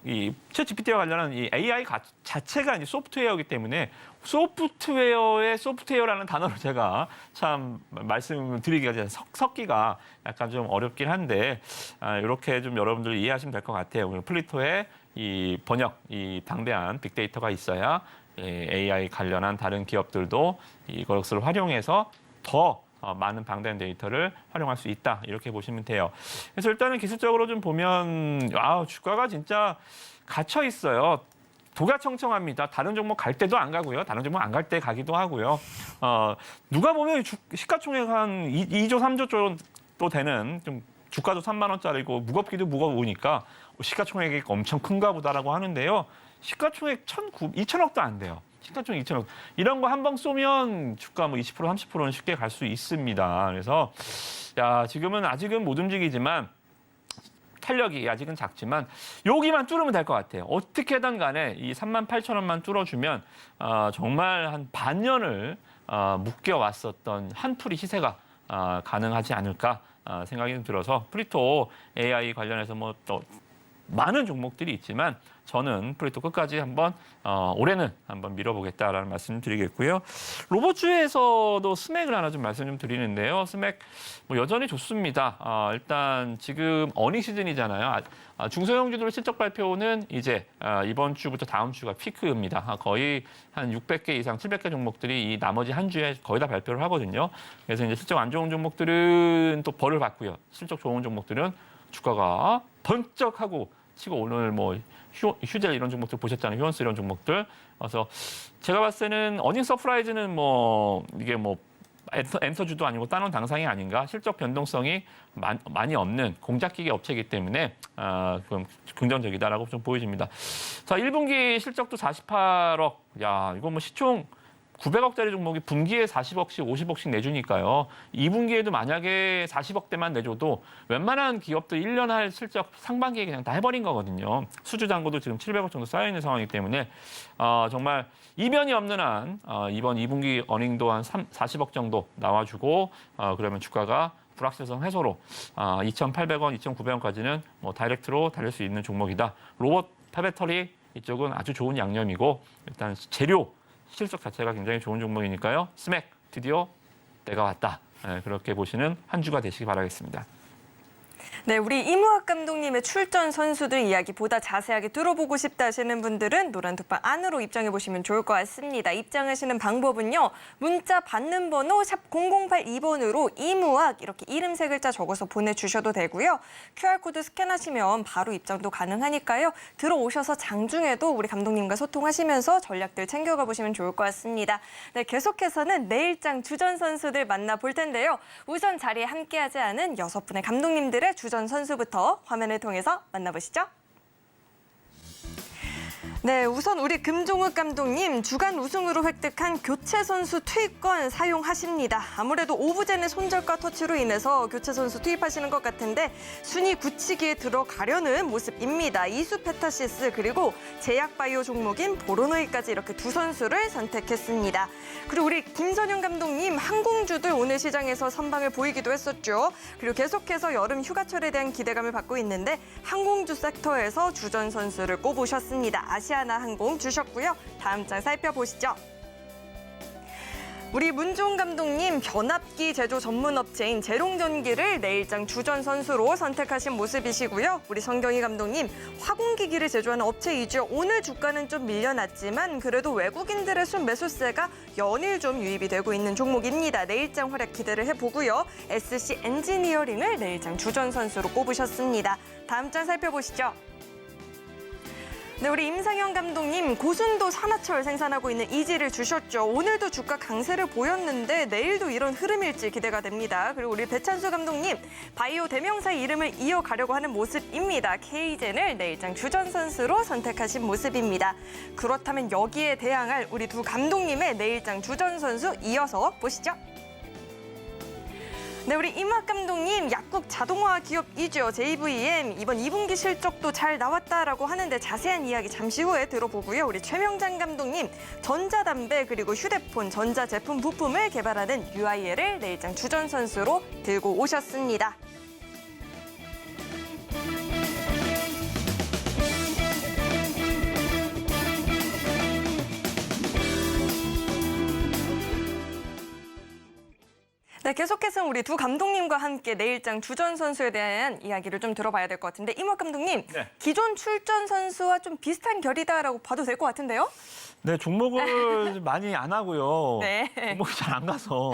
이 챗GPT와 관련한 이 AI 자체가 이제 소프트웨어이기 때문에 소프트웨어의 소프트웨어라는 단어를 제가 참 말씀을 드리기가 섞기가 약간 좀 어렵긴 한데 이렇게 좀 여러분들 이해하시면 될 것 같아요. 플리토의 이 번역, 이 방대한 빅데이터가 있어야 AI 관련한 다른 기업들도 이것을 활용해서 더 많은 방대한 데이터를 활용할 수 있다. 이렇게 보시면 돼요. 그래서 일단은 기술적으로 좀 보면 주가가 진짜 갇혀 있어요. 도가청청합니다. 다른 종목 갈 때도 안 가고요. 다른 종목 안 갈 때 가기도 하고요. 누가 보면 시가총액 한 2조, 3조 정도 되는 좀 주가도 3만 원짜리고 무겁기도 무거우니까 시가총액이 엄청 큰가 보다라고 하는데요. 시가총액 2천억도 안 돼요. 시가총액 2천억. 이런 거 한 방 쏘면 주가 뭐 20%, 30%는 쉽게 갈 수 있습니다. 그래서 지금은 아직은 못 움직이지만 탄력이 아직은 작지만 여기만 뚫으면 될 것 같아요. 어떻게든 간에 이 38,000원만 뚫어주면 정말 한 반년을 묶여왔었던 한풀이 시세가 가능하지 않을까 생각이 좀 들어서 플리토 AI 관련해서 뭐 또 많은 종목들이 있지만 저는 플리토 끝까지 한번 올해는 한번 밀어보겠다라는 말씀 드리겠고요. 로봇주에서도 스맥을 하나 좀 말씀 좀 드리는데요. 스맥 뭐 여전히 좋습니다. 일단 지금 어닝 시즌이잖아요. 중소형주들 실적 발표는 이제 이번 주부터 다음 주가 피크입니다. 거의 한 600개 이상, 700개 종목들이 이 나머지 한 주에 거의 다 발표를 하거든요. 그래서 이제 실적 안 좋은 종목들은 또 벌을 받고요. 실적 좋은 종목들은 주가가 번쩍하고 치고 오늘 뭐 휴젤 이런 종목들 보셨잖아요. 휴원스 이런 종목들. 그래서 제가 봤을 때는 어닝 서프라이즈는 뭐 이게 뭐 엔터주도 아니고 다른 당상이 아닌가. 실적 변동성이 많이 없는 공작기계 업체이기 때문에 그럼 긍정적이다라고 좀 보여집니다. 자, 1분기 실적도 48억. 야, 이거 뭐 시총 900억짜리 종목이 분기에 40억씩, 50억씩 내주니까요. 2분기에도 만약에 40억대만 내줘도 웬만한 기업들 1년 할 실적 상반기에 그냥 다 해버린 거거든요. 수주 잔고도 지금 700억 정도 쌓여있는 상황이기 때문에 정말 이변이 없는 한 이번 2분기 어닝도 한 40억 정도 나와주고 그러면 주가가 불확실성 해소로 2,800원, 2,900원까지는 뭐 다이렉트로 달릴 수 있는 종목이다. 로봇 폐배터리 이쪽은 아주 좋은 양념이고 일단 재료 실적 자체가 굉장히 좋은 종목이니까요. 스맥 드디어 때가 왔다. 그렇게 보시는 한 주가 되시기 바라겠습니다. 네, 우리 이무학 감독님의 출전 선수들 이야기 보다 자세하게 들어보고 싶다 하시는 분들은 노란톡방 안으로 입장해 보시면 좋을 것 같습니다. 입장하시는 방법은요. 문자 받는 번호 샵 0082번으로 이무학 이렇게 이름 세 글자 적어서 보내주셔도 되고요. QR코드 스캔하시면 바로 입장도 가능하니까요. 들어오셔서 장중에도 우리 감독님과 소통하시면서 전략들 챙겨가 보시면 좋을 것 같습니다. 네, 계속해서는 내일장 주전 선수들 만나볼 텐데요. 우선 자리에 함께하지 않은 6분의 감독님들의 주전 선수부터 화면을 통해서 만나보시죠. 네, 우선 우리 금종욱 감독님 주간 우승으로 획득한 교체 선수 투입권 사용하십니다. 아무래도 오브젠의 손절과 터치로 인해서 교체 선수 투입하시는 것 같은데 순위 굳히기에 들어가려는 모습입니다. 이수페타시스 그리고 제약바이오 종목인 보로노이까지 이렇게 두 선수를 선택했습니다. 그리고 우리 김선영 감독님 항공주들 오늘 시장에서 선방을 보이기도 했었죠. 그리고 계속해서 여름 휴가철에 대한 기대감을 받고 있는데 항공주 섹터에서 주전 선수를 꼽으셨습니다. 아시아나 항공 주셨고요. 다음 장 살펴보시죠. 우리 문종훈 감독님 변압기 제조 전문 업체인 제롱전기를 내일장 주전 선수로 선택하신 모습이시고요. 우리 성경희 감독님 화공기기를 제조하는 업체이죠. 오늘 주가는 좀 밀려났지만 그래도 외국인들의 순매수세가 연일 좀 유입이 되고 있는 종목입니다. 내일장 활약 기대를 해보고요. SC 엔지니어링을 내일장 주전 선수로 꼽으셨습니다. 다음 장 살펴보시죠. 네, 우리 임상현 감독님 고순도 산화철 생산하고 있는 이지를 주셨죠. 오늘도 주가 강세를 보였는데 내일도 이런 흐름일지 기대가 됩니다. 그리고 우리 배찬수 감독님 바이오 대명사의 이름을 이어가려고 하는 모습입니다. K젠을 내일장 주전 선수로 선택하신 모습입니다. 그렇다면 여기에 대항할 우리 두 감독님의 내일장 주전 선수 이어서 보시죠. 네, 우리 임학 감독님 약국 자동화 기업이죠. JVM 이번 2분기 실적도 잘 나왔다라고 하는데 자세한 이야기 잠시 후에 들어보고요. 우리 최명장 감독님 전자담배 그리고 휴대폰, 전자제품 부품을 개발하는 UIL을 내일장 주전 선수로 들고 오셨습니다. 네, 계속해서 우리 두 감독님과 함께 내일장 주전 선수에 대한 이야기를 좀 들어봐야 될 것 같은데 임학 감독님, 네. 기존 출전 선수와 좀 비슷한 결이다라고 봐도 될 것 같은데요? 네, 종목을 많이 안 하고요. 네. 종목이 잘 안 가서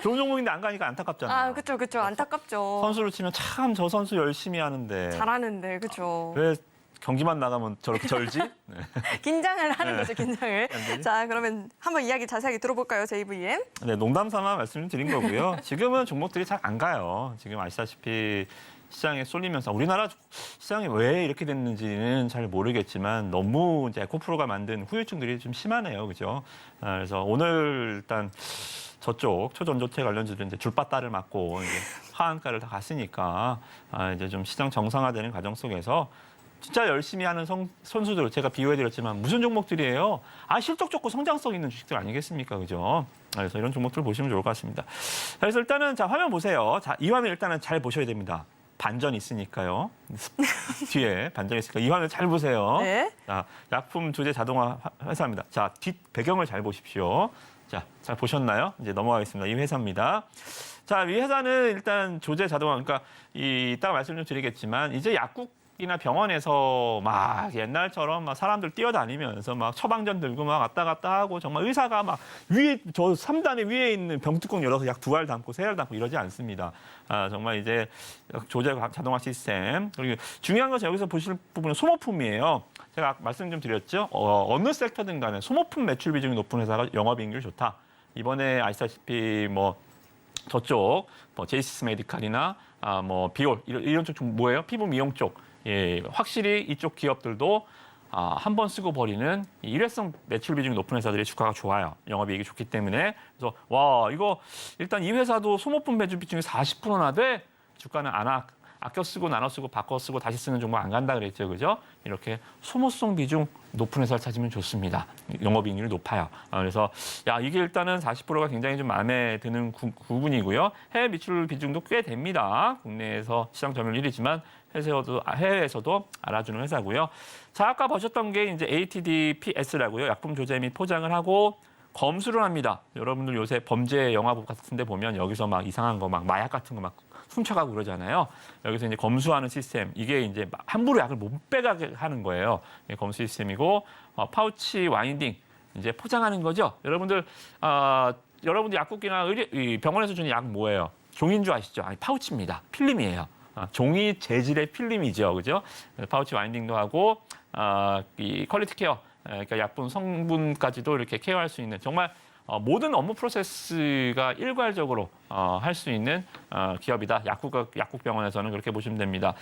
좋은 종목인데 안 가니까 안타깝잖아요. 아, 그렇죠. 안타깝죠. 선수로 치면 참 저 선수 열심히 하는데 잘하는데, 그렇죠. 왜 경기만 나가면 저렇게 절지? 네. 긴장을 하는 네. 거죠, 긴장을. 네. 자, 그러면 한번 이야기 자세하게 들어볼까요, JVM? 네, 농담 삼아 말씀을 드린 거고요. 지금은 종목들이 잘 안 가요. 지금 아시다시피 시장에 쏠리면서 우리나라 시장이 왜 이렇게 됐는지는 잘 모르겠지만 너무 이제 에코프로가 만든 후유증들이 좀 심하네요, 그죠? 그래서 오늘 일단 저쪽 초전조체 관련주들 이제 줄바따를 맞고 이제 하한가를 다 갔으니까 이제 좀 시장 정상화되는 과정 속에서 진짜 열심히 하는 선수들 제가 비유해드렸지만 무슨 종목들이에요? 실적 좋고 성장성 있는 주식들 아니겠습니까, 그죠? 그래서 이런 종목들 보시면 좋을 것 같습니다. 그래서 일단은 자 화면 보세요. 자, 이 화면 일단은 잘 보셔야 됩니다. 반전 있으니까요. 뒤에 반전 있으니까 이 화면 잘 보세요. 네. 자, 약품 조제 자동화 회사입니다. 자, 뒷 배경을 잘 보십시오. 자, 잘 보셨나요? 이제 넘어가겠습니다. 이 회사입니다. 자, 이 회사는 일단 조제 자동화, 그러니까 이따가 말씀 좀 드리겠지만 이제 약국이나 병원에서 막 옛날처럼 막 사람들 뛰어다니면서 막 처방전 들고 막 왔다 갔다 하고 정말 의사가 막 위에 저 3단에 위에 있는 병뚜껑 열어서 약 2알 담고 3알 담고 이러지 않습니다. 정말 이제 조제 자동화 시스템. 그리고 중요한 것은 여기서 보실 부분은 소모품이에요. 제가 말씀 좀 드렸죠. 어느 섹터든 간에 소모품 매출 비중이 높은 회사가 영업이익률이 좋다. 이번에 아시다시피 뭐 저쪽 뭐 제이시스 메디칼이나 뭐 비올 이런 쪽 뭐예요? 피부 미용 쪽. 예, 확실히 이쪽 기업들도 한 번 쓰고 버리는 일회성 매출 비중이 높은 회사들의 주가가 좋아요. 영업이익이 좋기 때문에. 그래서 와 이거 일단 이 회사도 소모품 매출 비중이 40%나 돼 주가는 아껴 쓰고 나눠 쓰고 바꿔 쓰고 다시 쓰는 종목 안 간다 그랬죠. 그죠? 이렇게 소모성 비중 높은 회사를 찾으면 좋습니다. 영업이익률이 높아요. 그래서 야 이게 일단은 40%가 굉장히 좀 마음에 드는 부분이고요. 해외 매출 비중도 꽤 됩니다. 국내에서 시장 점유율 1위지만 해외에서도 알아주는 회사고요. 자 아까 보셨던 게 이제 ATDPS라고요. 약품 조제 및 포장을 하고 검수를 합니다. 여러분들 요새 범죄 영화 같은데 보면 여기서 막 이상한 거 막 마약 같은 거 막 훔쳐가고 그러잖아요. 여기서 이제 검수하는 시스템 이게 이제 함부로 약을 못 빼가게 하는 거예요. 검수 시스템이고 파우치 와인딩 이제 포장하는 거죠. 여러분들 약국이나 병원에서 주는 약 뭐예요? 종인 줄 아시죠? 아니 파우치입니다. 필름이에요. 종이 재질의 필름이죠, 그죠? 파우치 와인딩도 하고 이 퀄리티 케어. 그러니까 약품 성분까지도 이렇게 케어할 수 있는 정말 모든 업무 프로세스가 일괄적으로 할 수 있는 기업이다. 약국병원에서는 그렇게 보시면 됩니다.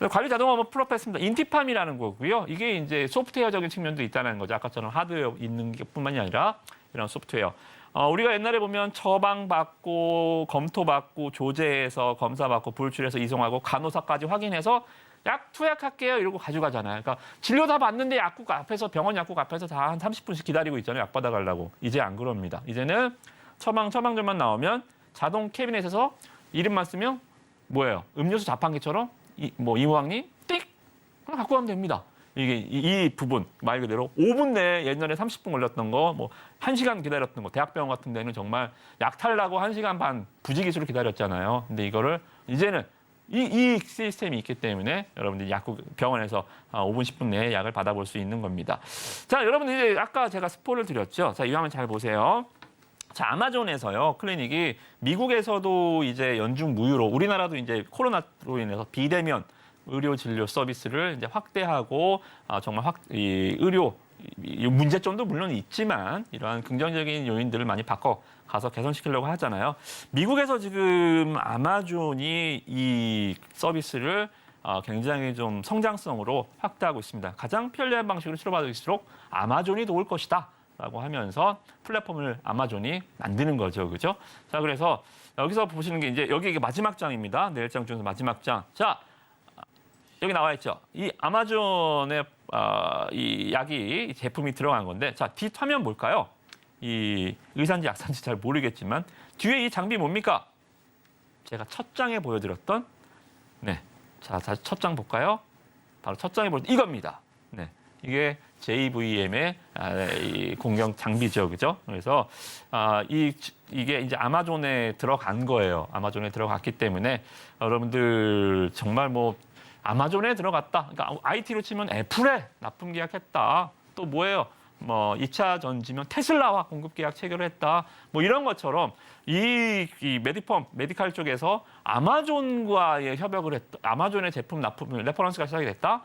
관리 자동 업무 플랫폼입니다. 인티팜이라는 거고요. 이게 이제 소프트웨어적인 측면도 있다는 거죠. 아까처럼 하드웨어 있는 것뿐만이 아니라 이런 소프트웨어. 우리가 옛날에 보면 처방받고 검토받고 조제해서 검사받고 불출해서 이송하고 간호사까지 확인해서 약 투약할게요 이러고 가져가잖아요. 그러니까 진료 다 받는데 약국 앞에서 병원 약국 앞에서 다 한 30분씩 기다리고 있잖아요. 약 받아가려고. 이제 안 그럽니다. 이제는 처방전만 나오면 자동 캐비넷에서 이름만 쓰면 뭐예요? 음료수 자판기처럼 이모왕님 띡 갖고 가면 됩니다. 이게 이 부분 말 그대로 5분 내에 옛날에 30분 걸렸던 거, 1시간 기다렸던 거, 대학병원 같은 데는 정말 약 탈라고 1시간 반 부지기수로 기다렸잖아요. 근데 이거를 이제는 이 시스템이 있기 때문에 여러분들이 병원에서 5분, 10분 내에 약을 받아볼 수 있는 겁니다. 자, 여러분들 이제 아까 제가 스포를 드렸죠. 자, 이 화면 잘 보세요. 자, 아마존에서요, 클리닉이 미국에서도 이제 연중 무휴로 우리나라도 이제 코로나로 인해서 비대면 의료 진료 서비스를 이제 확대하고 정말 이 의료 문제점도 물론 있지만 이러한 긍정적인 요인들을 많이 가서 개선시키려고 하잖아요. 미국에서 지금 아마존이 이 서비스를 굉장히 좀 성장성으로 확대하고 있습니다. 가장 편리한 방식으로 치료받을수록 아마존이 도울 것이다. 라고 하면서 플랫폼을 아마존이 만드는 거죠. 그죠? 자, 그래서 여기서 보시는 게 이제 여기 마지막 장입니다. 내일 장 중에서 마지막 장. 자, 여기 나와 있죠. 이 아마존의 이 약이 제품이 들어간 건데, 자, 뒷화면 볼까요? 이 의사인지 약사인지 잘 모르겠지만 뒤에 이 장비 뭡니까? 제가 첫 장에 보여드렸던 자, 다시 첫 장 볼까요? 바로 첫 장에 보여드렸던 이겁니다. 네, 이게 JVM의 이 공격 장비죠, 그죠? 그래서 이게 이제 아마존에 들어간 거예요. 아마존에 들어갔기 때문에 여러분들 정말 아마존에 들어갔다. 그러니까 IT로 치면 애플에 납품 계약했다. 또 뭐예요? 2차 전지면 테슬라와 공급 계약 체결을 했다. 이런 것처럼 이 메디칼 쪽에서 아마존과의 협약을 했다. 아마존의 제품 납품 레퍼런스가 시작이 됐다.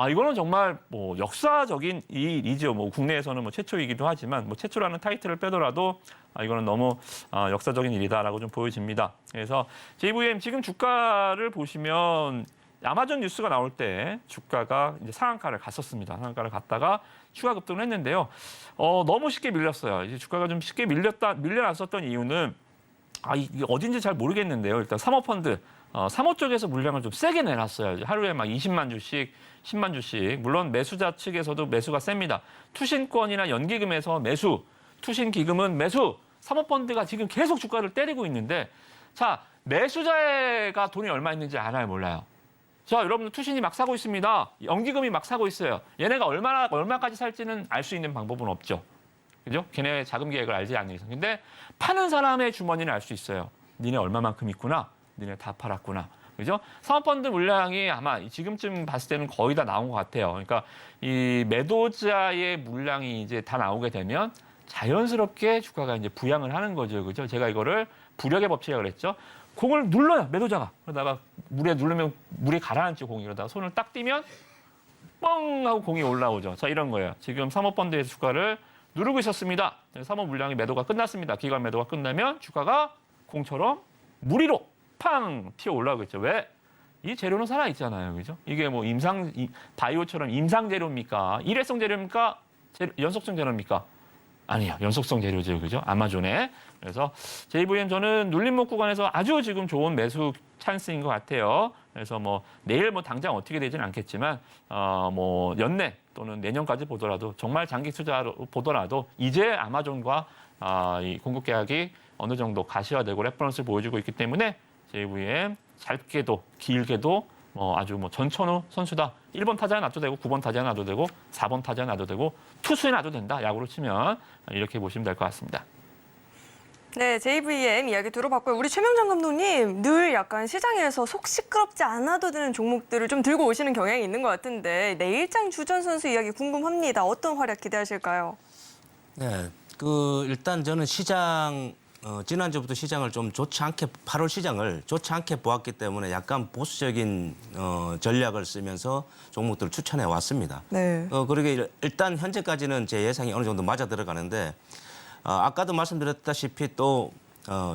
이거는 정말 역사적인 일이죠. 국내에서는 최초이기도 하지만 최초라는 타이틀을 빼더라도 이거는 너무 역사적인 일이다라고 좀 보여집니다. 그래서 JVM 지금 주가를 보시면 아마존 뉴스가 나올 때 주가가 이제 상한가를 갔었습니다. 상한가를 갔다가 추가 급등을 했는데요. 너무 쉽게 밀렸어요. 이제 주가가 좀 쉽게 밀려났었던 이유는 이게 어딘지 잘 모르겠는데요. 일단 사모펀드, 사모 쪽에서 물량을 좀 세게 내놨어요. 하루에 막 20만 주씩, 10만 주씩. 물론 매수자 측에서도 매수가 셉니다. 투신권이나 연기금에서 매수, 투신기금은 매수. 사모펀드가 지금 계속 주가를 때리고 있는데, 자, 매수자가 돈이 얼마 있는지 알아요, 몰라요? 자, 여러분들 투신이 막 사고 있습니다. 연기금이 막 사고 있어요. 얘네가 얼마까지 살지는 알 수 있는 방법은 없죠. 그죠? 걔네 자금 계획을 알지 않는 이상. 근데 파는 사람의 주머니는 알 수 있어요. 니네 얼마만큼 있구나. 니네 다 팔았구나. 그죠? 사모펀드 물량이 아마 지금쯤 봤을 때는 거의 다 나온 것 같아요. 그러니까 이 매도자의 물량이 이제 다 나오게 되면 자연스럽게 주가가 이제 부양을 하는 거죠. 그죠? 제가 이거를 부력의 법칙이라고 그랬죠. 공을 눌러요, 매도자가. 그러다가 물에 누르면 물이 가라앉지, 공이. 그러다가 손을 딱 띄면 뻥 하고 공이 올라오죠. 자, 이런 거예요. 지금 사모펀드에서 주가를 누르고 있었습니다. 사모 물량이 매도가 끝났습니다. 기관 매도가 끝나면 주가가 공처럼 무리로 팡 튀어 올라오겠죠. 왜? 이 재료는 살아있잖아요. 그죠? 이게 바이오처럼 임상 재료입니까? 일회성 재료입니까? 연속성 재료입니까? 아니요, 연속성 재료죠, 그죠? 아마존에. 그래서 JVM 저는 눌림목 구간에서 아주 지금 좋은 매수 찬스인 것 같아요. 그래서 뭐 내일 뭐 당장 어떻게 되지는 않겠지만 뭐 연내 또는 내년까지 보더라도 정말 장기 투자로 보더라도 이제 아마존과 이 공급 계약이 어느 정도 가시화되고 레퍼런스를 보여주고 있기 때문에 JVM 짧게도 길게도 아주 전천후 선수다. 1번 타자에 놔도 되고 9번 타자에 놔도 되고 4번 타자에 놔도 되고 투수에 놔도 된다. 야구로 치면 이렇게 보시면 될 것 같습니다. 네, JVM 이야기 들어봤고요. 우리 최명장 감독님 늘 약간 시장에서 속 시끄럽지 않아도 되는 종목들을 좀 들고 오시는 경향이 있는 것 같은데 내일장 주전 선수 이야기 궁금합니다. 어떤 활약 기대하실까요? 네, 일단 저는 시장 지난주부터 시장을 좀 좋지 않게 8월 시장을 좋지 않게 보았기 때문에 약간 보수적인 전략을 쓰면서 종목들을 추천해 왔습니다. 네. 그러게 일단 현재까지는 제 예상이 어느 정도 맞아 들어가는데 아까도 말씀드렸다시피 또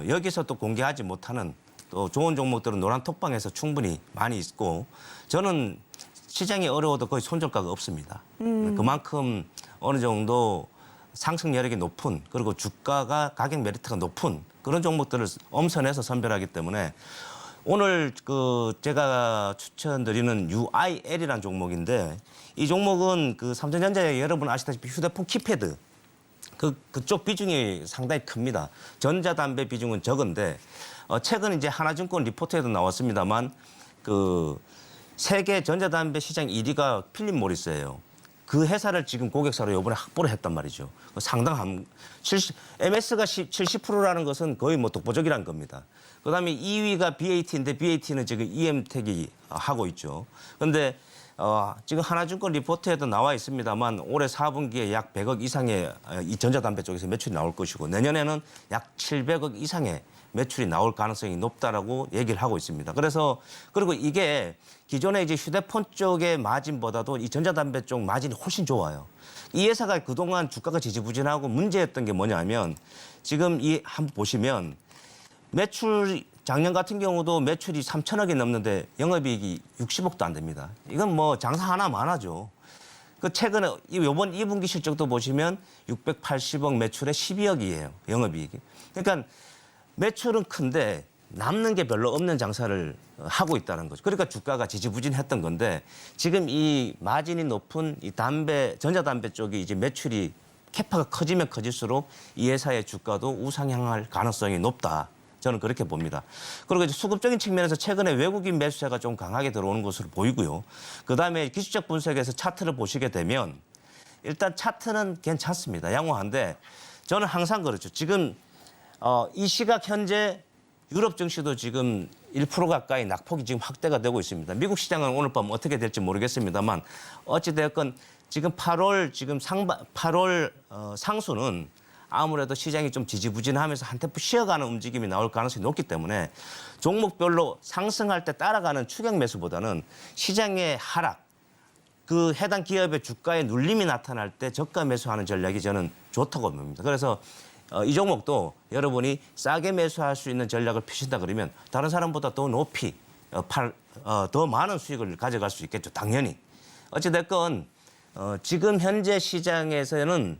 여기서 또 공개하지 못하는 또 좋은 종목들은 노란 톡방에서 충분히 많이 있고 저는 시장이 어려워도 거의 손절가가 없습니다. 그만큼 어느 정도 상승 여력이 높은 그리고 주가가 가격 메리트가 높은 그런 종목들을 엄선해서 선별하기 때문에 오늘 제가 추천드리는 UIL이라는 종목인데 이 종목은 삼성전자에 여러분 아시다시피 휴대폰 키패드 그쪽 비중이 상당히 큽니다. 전자담배 비중은 적은데 최근 이제 하나증권 리포트에도 나왔습니다만 세계 전자담배 시장 1위가 필립 모리스예요. 그 회사를 지금 고객사로 이번에 확보를 했단 말이죠. 상당한 MS가 70%라는 것은 거의 독보적이라는 겁니다. 그다음에 2위가 BAT인데 BAT는 지금 EM택이 하고 있죠. 그런데 지금 하나증권 리포트에도 나와 있습니다만 올해 4분기에 약 100억 이상의 이 전자담배 쪽에서 매출이 나올 것이고 내년에는 약 700억 이상의 매출이 나올 가능성이 높다라고 얘기를 하고 있습니다. 그리고 이게 기존에 이제 휴대폰 쪽의 마진보다도 이 전자담배 쪽 마진이 훨씬 좋아요. 이 회사가 그동안 주가가 지지부진하고 문제였던 게 뭐냐면 지금 한번 보시면 매출 작년 같은 경우도 매출이 3천억이 넘는데 영업이익이 60억도 안 됩니다. 이건 장사 하나만 하죠. 최근에 이번 2분기 실적도 보시면 680억 매출에 12억이에요. 영업이익이. 그러니까 매출은 큰데 남는 게 별로 없는 장사를 하고 있다는 거죠. 그러니까 주가가 지지부진했던 건데 지금 이 마진이 높은 이 전자담배 쪽이 이제 매출이 캐파가 커지면 커질수록 이 회사의 주가도 우상향할 가능성이 높다. 저는 그렇게 봅니다. 그리고 이제 수급적인 측면에서 최근에 외국인 매수세가 좀 강하게 들어오는 것으로 보이고요. 그다음에 기술적 분석에서 차트를 보시게 되면 일단 차트는 괜찮습니다. 양호한데 저는 항상 그렇죠. 지금 이 시각 현재 유럽 증시도 지금 1% 가까이 낙폭이 지금 확대가 되고 있습니다. 미국 시장은 오늘 밤 어떻게 될지 모르겠습니다만 어찌되었건 지금 8월 상수는 아무래도 시장이 좀 지지부진하면서 한 템포 쉬어가는 움직임이 나올 가능성이 높기 때문에 종목별로 상승할 때 따라가는 추격 매수보다는 시장의 하락, 해당 기업의 주가의 눌림이 나타날 때 저가 매수하는 전략이 저는 좋다고 봅니다. 그래서 이 종목도 여러분이 싸게 매수할 수 있는 전략을 펴신다 그러면 다른 사람보다 더 높이 더 많은 수익을 가져갈 수 있겠죠. 당연히. 어찌됐건 지금 현재 시장에서는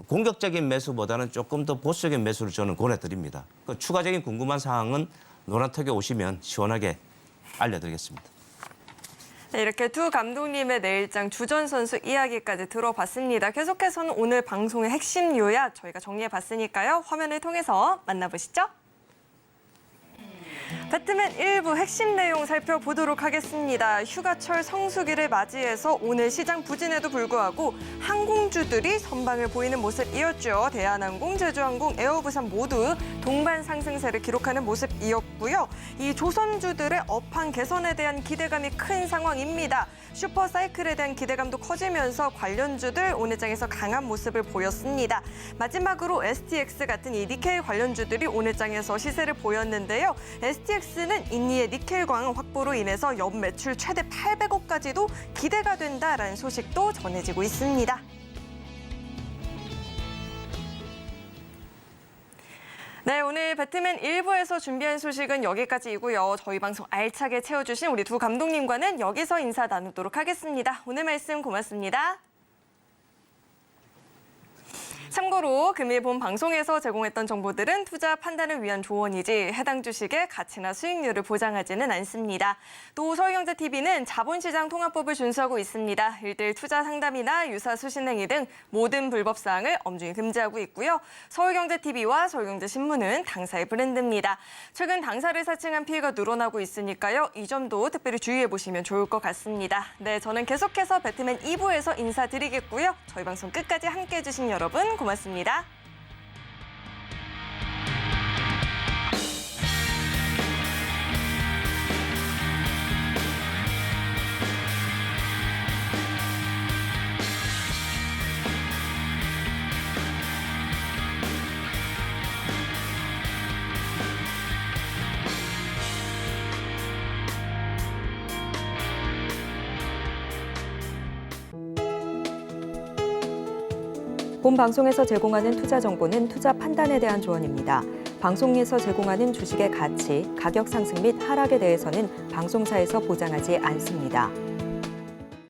공격적인 매수보다는 조금 더 보수적인 매수를 저는 권해드립니다. 추가적인 궁금한 사항은 노란톡에 오시면 시원하게 알려드리겠습니다. 네, 이렇게 두 감독님의 내일장 주전 선수 이야기까지 들어봤습니다. 계속해서는 오늘 방송의 핵심 요약 저희가 정리해봤으니까요. 화면을 통해서 만나보시죠. 배트맨 1부 핵심 내용 살펴보도록 하겠습니다. 휴가철 성수기를 맞이해서 오늘 시장 부진에도 불구하고 항공주들이 선방을 보이는 모습이었죠. 대한항공, 제주항공, 에어부산 모두 동반 상승세를 기록하는 모습이었고요. 이 조선주들의 업황 개선에 대한 기대감이 큰 상황입니다. 슈퍼사이클에 대한 기대감도 커지면서 관련주들 오늘 장에서 강한 모습을 보였습니다. 마지막으로 STX 같은 이 니켈 관련주들이 오늘 장에서 시세를 보였는데요. STX는 인니의 니켈광 확보로 인해서 연매출 최대 800억까지도 기대가 된다라는 소식도 전해지고 있습니다. 네, 오늘 배트맨 1부에서 준비한 소식은 여기까지이고요. 저희 방송 알차게 채워주신 우리 두 감독님과는 여기서 인사 나누도록 하겠습니다. 오늘 말씀 고맙습니다. 참고로 금일 본 방송에서 제공했던 정보들은 투자 판단을 위한 조언이지 해당 주식의 가치나 수익률을 보장하지는 않습니다. 또 서울경제TV는 자본시장 통합법을 준수하고 있습니다. 1대1 투자 상담이나 유사 수신행위 등 모든 불법 사항을 엄중히 금지하고 있고요. 서울경제TV와 서울경제신문은 당사의 브랜드입니다. 최근 당사를 사칭한 피해가 늘어나고 있으니까요. 이 점도 특별히 주의해 보시면 좋을 것 같습니다. 네, 저는 계속해서 배트맨 2부에서 인사드리겠고요. 저희 방송 끝까지 함께해 주신 여러분 고맙습니다. 본 방송에서 제공하는 투자 정보는 투자 판단에 대한 조언입니다. 방송에서 제공하는 주식의 가치, 가격 상승 및 하락에 대해서는 방송사에서 보장하지 않습니다.